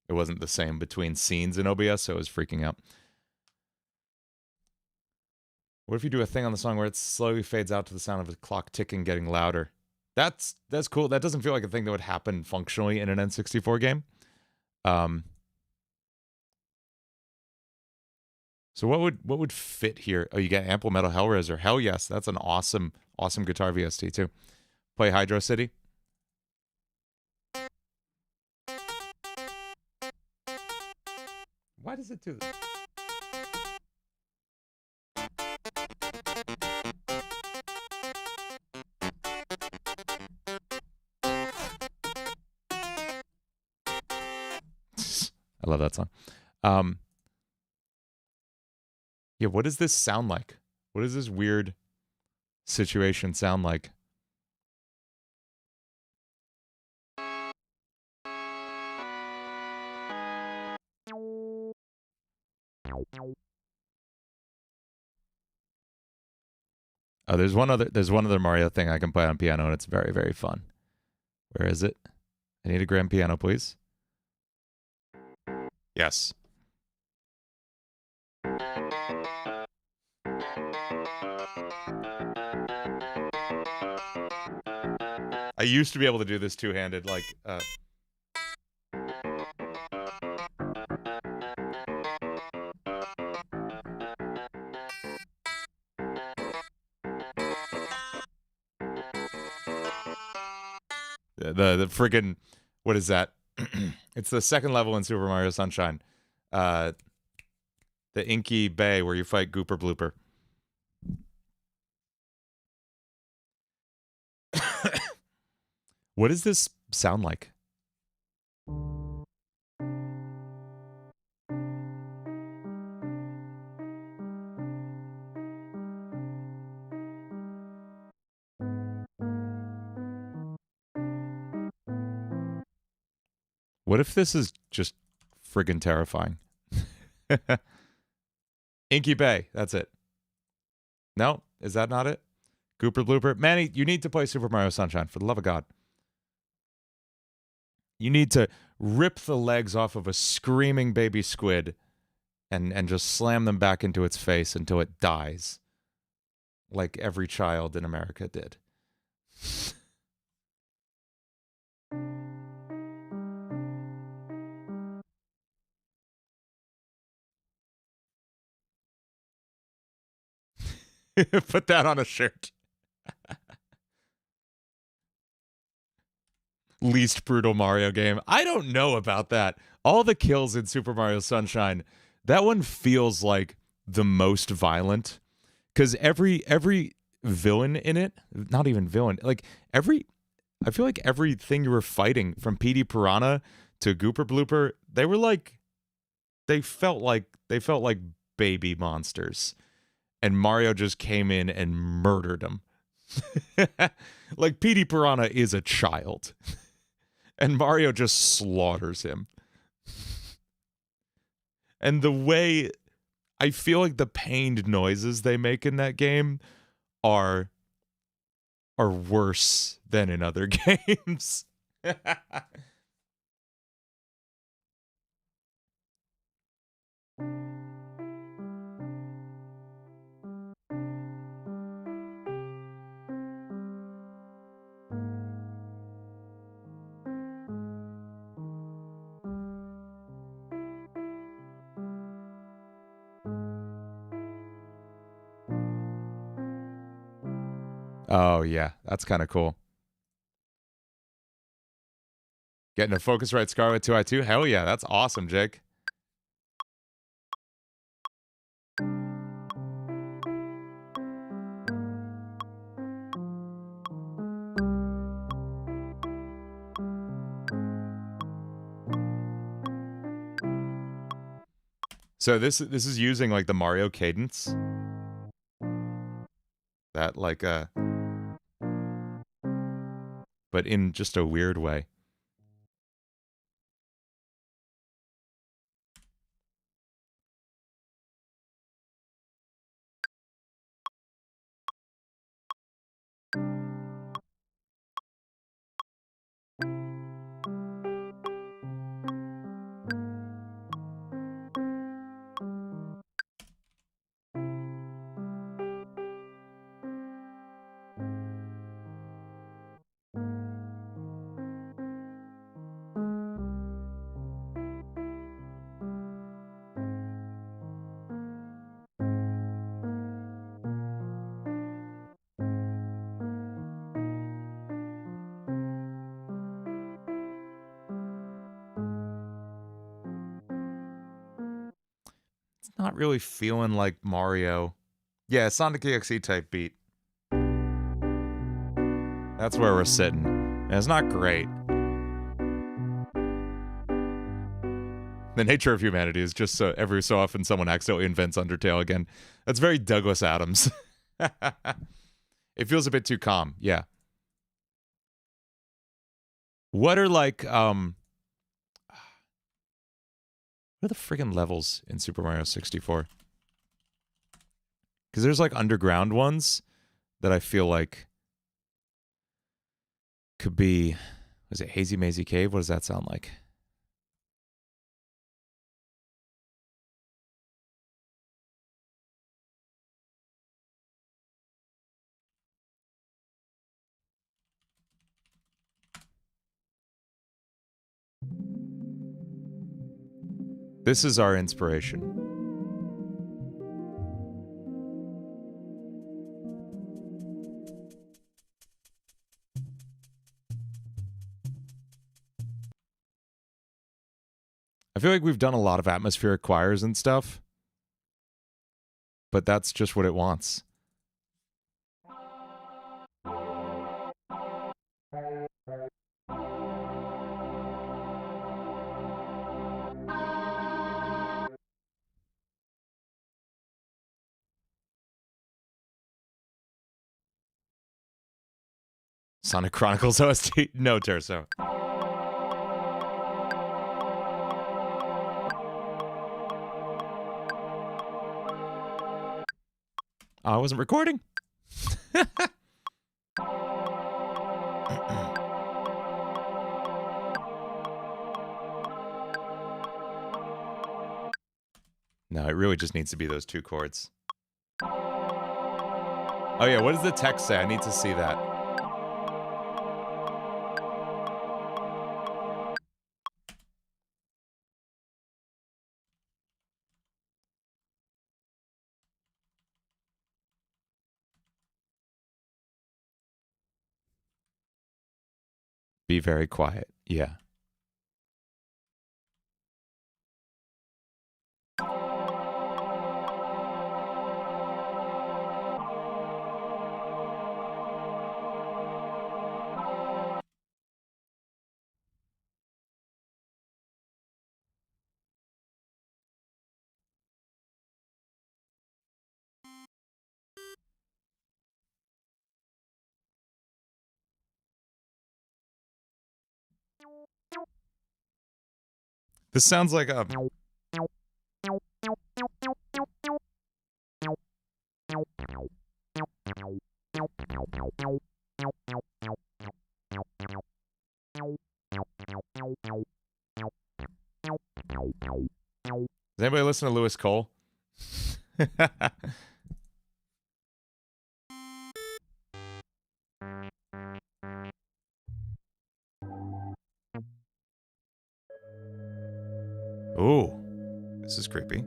It wasn't the same between scenes in OBS, so it was freaking out. What if you do a thing on the song where it slowly fades out to the sound of the clock ticking getting louder? That's cool. That doesn't feel like a thing that would happen functionally in an N64 game. Um, so what would fit here? Oh, you get ample metal Hellraiser. Hell yes, that's an awesome guitar VST too. Play Hydro City. Why does it do this? I love that song. Yeah, what does this sound like? What does this weird situation sound like? Oh, there's one other Mario thing I can play on piano, and it's very, very fun. Where is it? I need a grand piano, please. Yes. I used to be able to do this two-handed, like, the friggin', what is that? It's the second level in Super Mario Sunshine. The Inky Bay where you fight Gooper Blooper. What does this sound like? What if this is just friggin' terrifying? Inky Bay, that's it. No, is that not it? Gooper Blooper. Manny, you need to play Super Mario Sunshine, for the love of God. You need to rip the legs off of a screaming baby squid and just slam them back into its face until it dies. Like every child in America did. Put that on a shirt. Least brutal Mario game. I don't know about that. All the kills in Super Mario Sunshine, that one feels like the most violent. Because every villain in it, not even villain, like I feel like everything you were fighting, from PD Piranha to Gooper Blooper, they felt like baby monsters. And Mario just came in and murdered them. Like PD Piranha is a child. And Mario just slaughters him. And the way I feel like the pained noises they make in that game are worse than in other games. Oh yeah, that's kind of cool. Getting a Focusrite Scarlet 2i2? Hell yeah, that's awesome, Jake. So this is using like the Mario cadence. That like but in just a weird way. not really feeling like Mario. Yeah, Sonic EXE type beat. That's where we're sitting. And it's not great. The nature of humanity is just so every so often someone accidentally invents Undertale again. That's very Douglas Adams. It feels a bit too calm, yeah. What are like, what are the friggin' levels in Super Mario 64? Because there's like underground ones that I feel like could be, was it Hazy Mazy Cave? What does that sound like? This is our inspiration. I feel like we've done a lot of atmospheric choirs and stuff, but that's just what it wants. Sonic Chronicles OST? No, Terso. I wasn't recording. No, it really just needs to be those two chords. Oh yeah, what does the text say? I need to see that. Be very quiet. Yeah. This sounds like a... Does anybody listen to Lewis Cole? Ooh, this is creepy.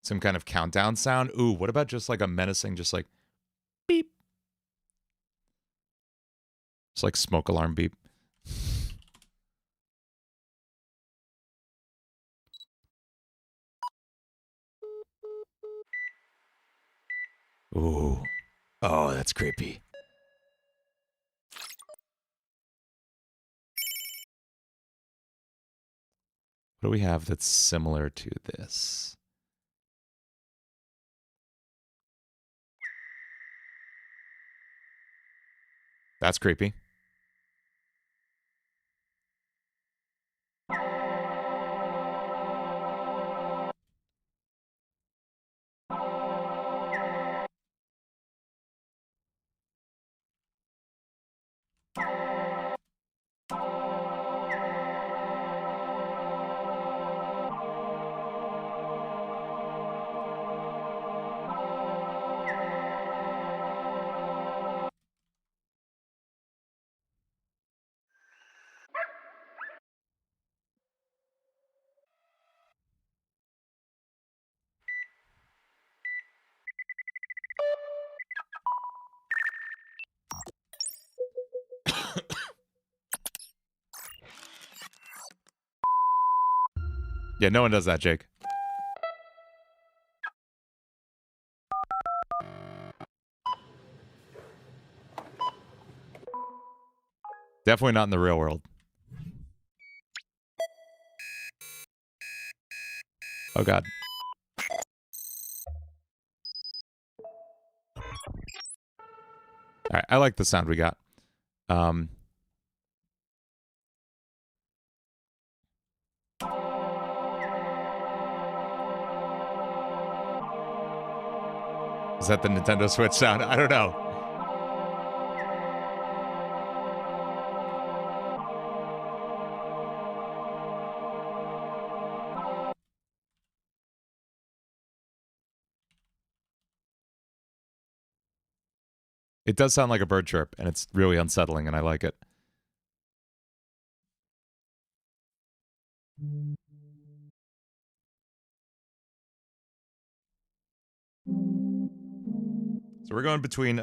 Some kind of countdown sound. Ooh, what about just like a menacing, just like beep? Just like smoke alarm beep. Ooh. Oh, that's creepy. What do we have that's similar to this? That's creepy. Yeah, no one does that, Jake. Definitely not in the real world. Oh, God. All right, I like the sound we got. Is that the Nintendo Switch sound? I don't know. It does sound like a bird chirp, and it's really unsettling, and I like it. So we're going between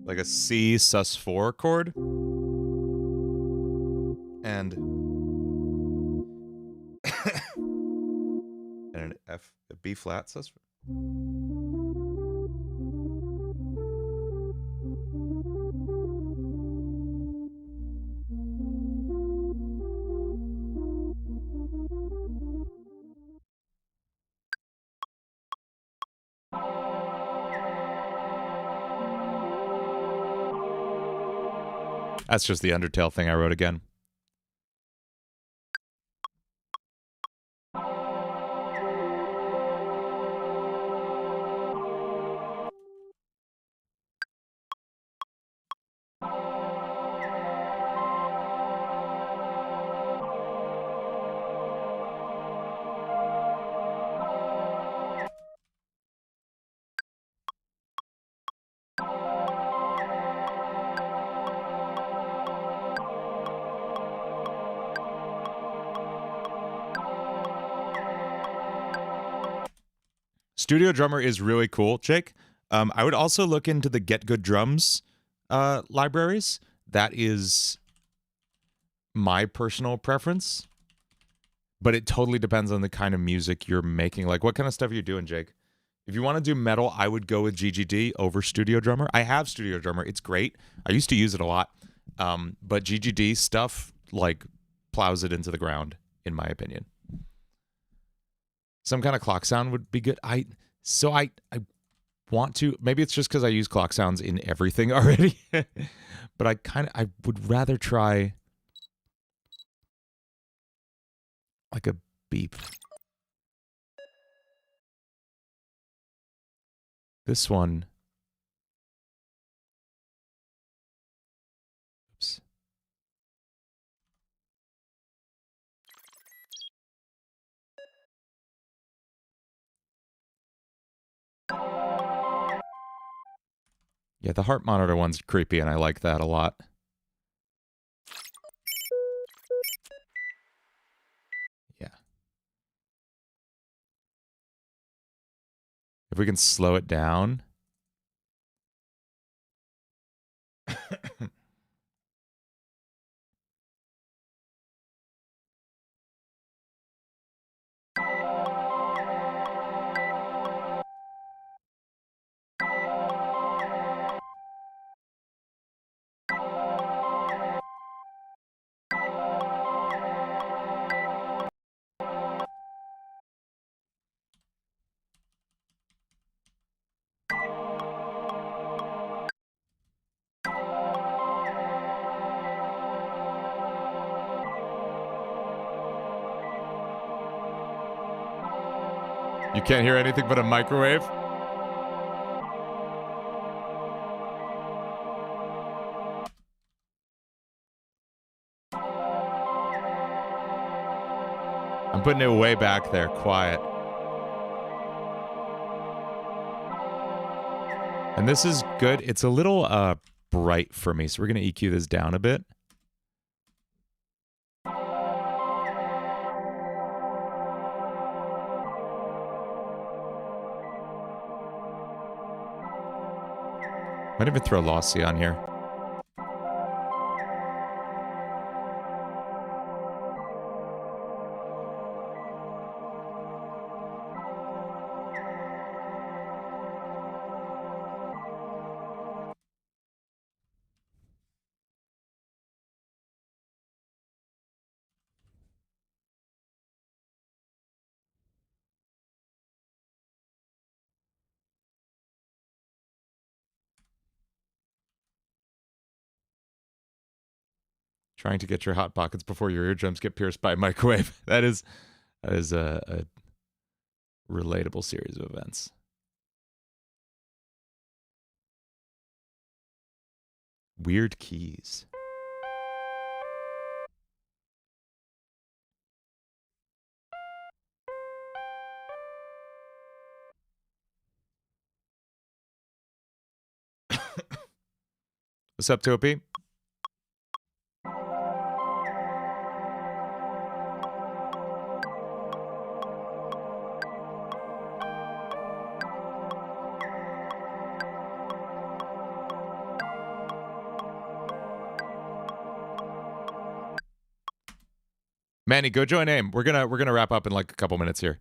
like a C sus4 chord and and a B flat sus. That's just the Undertale thing I wrote again. Studio Drummer is really cool, Jake. I would also look into the Get Good Drums libraries. That is my personal preference, but it totally depends on the kind of music you're making. Like, what kind of stuff are you doing, Jake? If you want to do metal, I would go with GGD over Studio Drummer. I have Studio Drummer. It's great. I used to use it a lot. But GGD stuff, like, plows it into the ground, in my opinion. Some kind of clock sound would be good. I want to, maybe it's just because I use clock sounds in everything already, but I would rather try like a beep. This one. Oops. Yeah, the heart monitor one's creepy, and I like that a lot. Yeah. If we can slow it down. You can't hear anything but a microwave? I'm putting it way back there, quiet. And this is good. It's a little bright for me, so we're going to EQ this down a bit. Might even throw Lossy on here. Trying to get your hot pockets before your eardrums get pierced by a microwave. That is a relatable series of events. Weird keys. What's up, Topi? Manny, go join AIM. We're gonna wrap up in like a couple minutes here.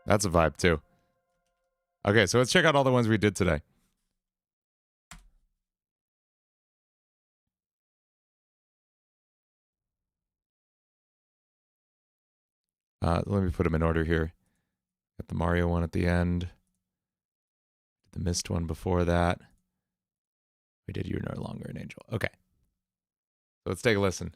That's a vibe too. Okay, so let's check out all the ones we did today. Let me put them in order here. Got the Mario one at the end. The Mist one before that. We did You're No Longer an Angel. Okay. So let's take a listen.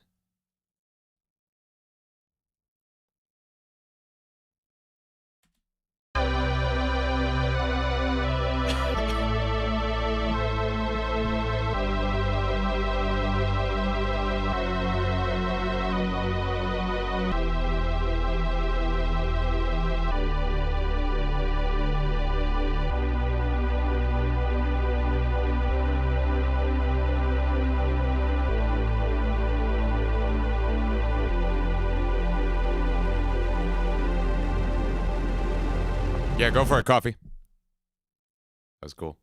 Yeah, go for it, coffee. That was cool.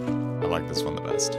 I like this one the best.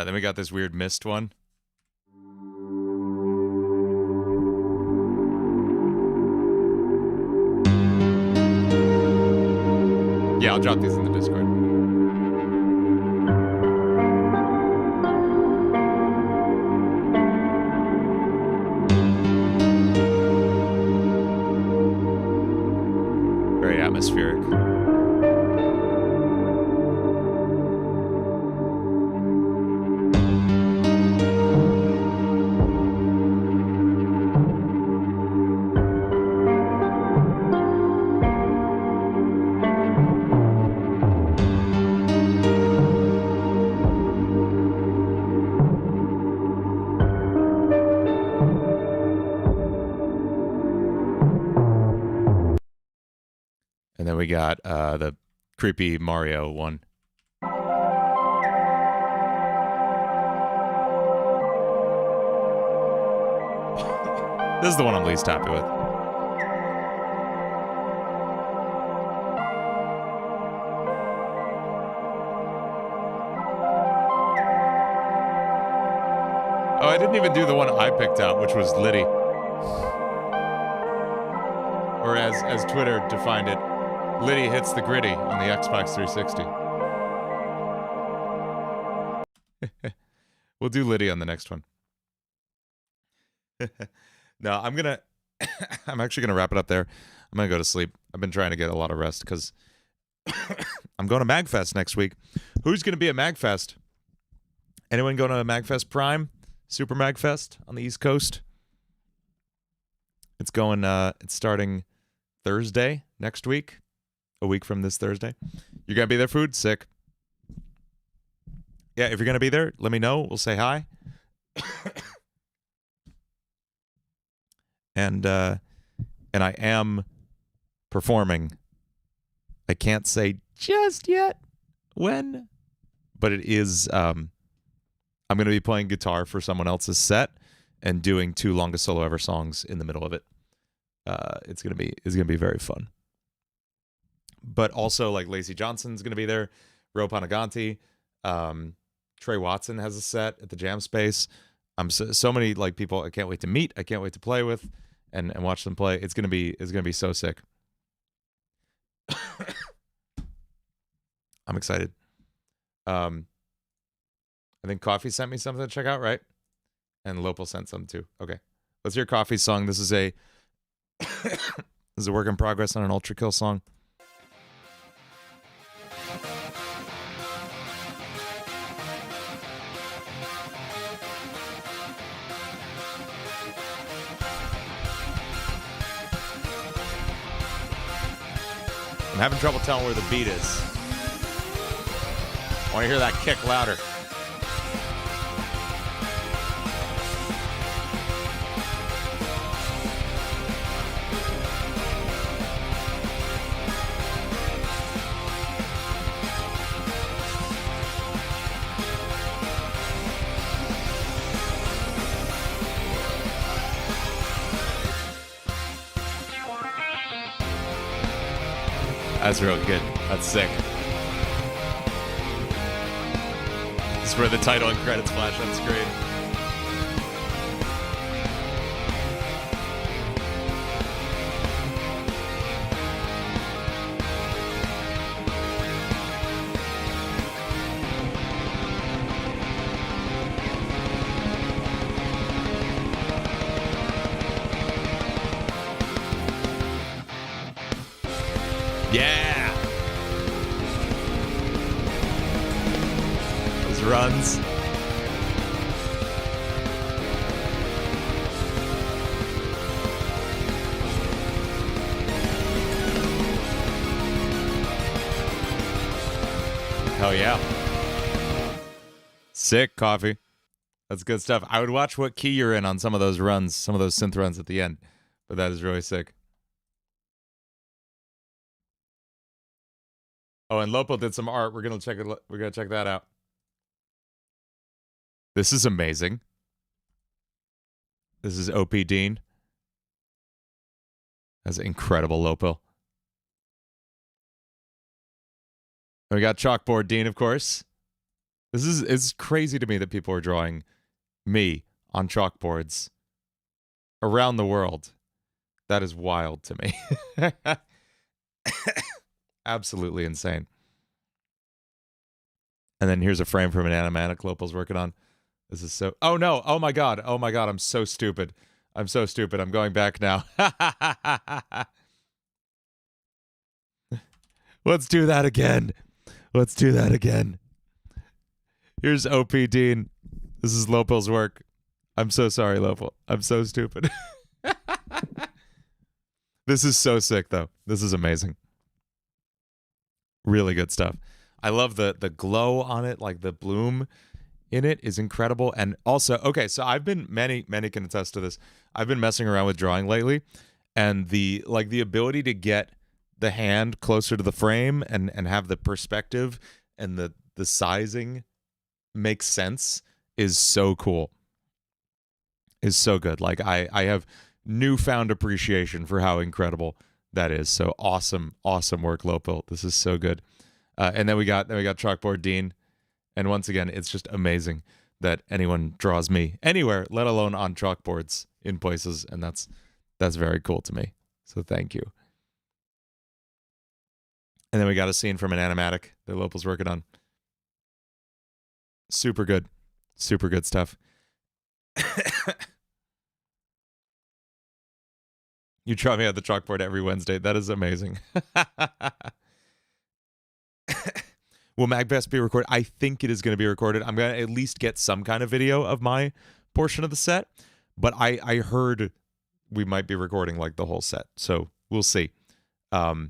Then we got this weird Mist one. Yeah, I'll drop these in the Discord. Very atmospheric. we got the creepy Mario one. This is the one I'm least happy with. Oh, I didn't even do the one I picked out, which was Liddy. Or as Twitter defined it, Liddy hits the gritty on the Xbox 360. We'll do Liddy on the next one. No, I'm actually gonna wrap it up there. I'm gonna go to sleep. I've been trying to get a lot of rest because I'm going to MagFest next week. Who's gonna be at MagFest? Anyone going to MagFest Prime? Super MagFest on the East Coast? It's going. It's starting Thursday next week. A week from this Thursday. You're gonna be there, Food? Sick. Yeah, if you're gonna be there, let me know. We'll say hi. And I am performing. I can't say just yet when, but it is. I'm going to be playing guitar for someone else's set and doing 2 longest solo ever songs in the middle of it. It's gonna be very fun. But also, like, Lacey Johnson's gonna be there, Ro Panaganti, Trey Watson has a set at the Jam Space. So many like people I can't wait to meet. I can't wait to play with and watch them play. It's gonna be so sick. I'm excited. I think Coffee sent me something to check out, right? And Lopal sent some too. Okay, let's hear Coffee's song. This is a this is a work in progress on an Ultra Kill song. I'm having trouble telling where the beat is. I want to hear that kick louder. That's real good. That's sick. This is where the title and credits flash on screen. Yeah! Those runs. Hell yeah. Sick, Coffee. That's good stuff. I would watch what key you're in on some of those runs, some of those synth runs at the end. But that is really sick. Oh, and Lopo did some art. We're gonna check it. We're gonna check that out. This is amazing. This is OP Dean. That's incredible, Lopo. And we got Chalkboard Dean, of course. It's crazy to me that people are drawing me on chalkboards around the world. That is wild to me. Absolutely insane. And then here's a frame from an animatic Lopal's working on. This is so... Oh, no. Oh, my God. Oh, my God. I'm so stupid. I'm so stupid. I'm going back now. Let's do that again. Let's do that again. Here's OP Dean. This is Lopal's work. I'm so sorry, Lopal. I'm so stupid. This is so sick, though. This is amazing. Really good stuff. I love the glow on it, like the bloom in it is incredible. And also, okay, so I've been many can attest to this. I've been messing around with drawing lately, and the ability to get the hand closer to the frame and have the perspective and the sizing make sense is so cool. Is so good. Like I have newfound appreciation for how incredible that is. So awesome work, Lopil. This is so good. And then we got Chalkboard Dean, and once again, it's just amazing that anyone draws me anywhere, let alone on chalkboards in places, and that's very cool to me. So thank you. And then we got a scene from an animatic that Lopil's working on. Super good stuff. You draw me at the chalkboard every Wednesday. That is amazing. Will MagFest be recorded? I think it is going to be recorded. I'm going to at least get some kind of video of my portion of the set. But I heard we might be recording like the whole set. So we'll see. There'll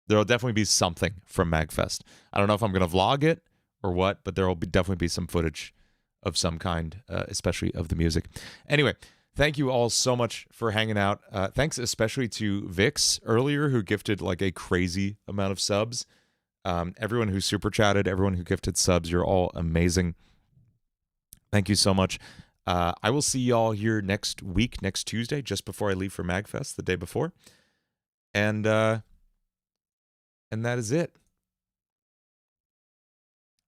definitely be something from MagFest. I don't know if I'm going to vlog it or what, but there will definitely be some footage of some kind, especially of the music. Anyway, thank you all so much for hanging out. Thanks especially to Vix earlier, who gifted like a crazy amount of subs. Everyone who super chatted, everyone who gifted subs, you're all amazing. Thank you so much. I will see y'all here next week, next Tuesday, just before I leave for MagFest, the day before. And that is it.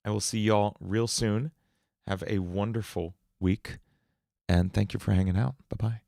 I will see y'all real soon. Have a wonderful week. And thank you for hanging out. Bye-bye.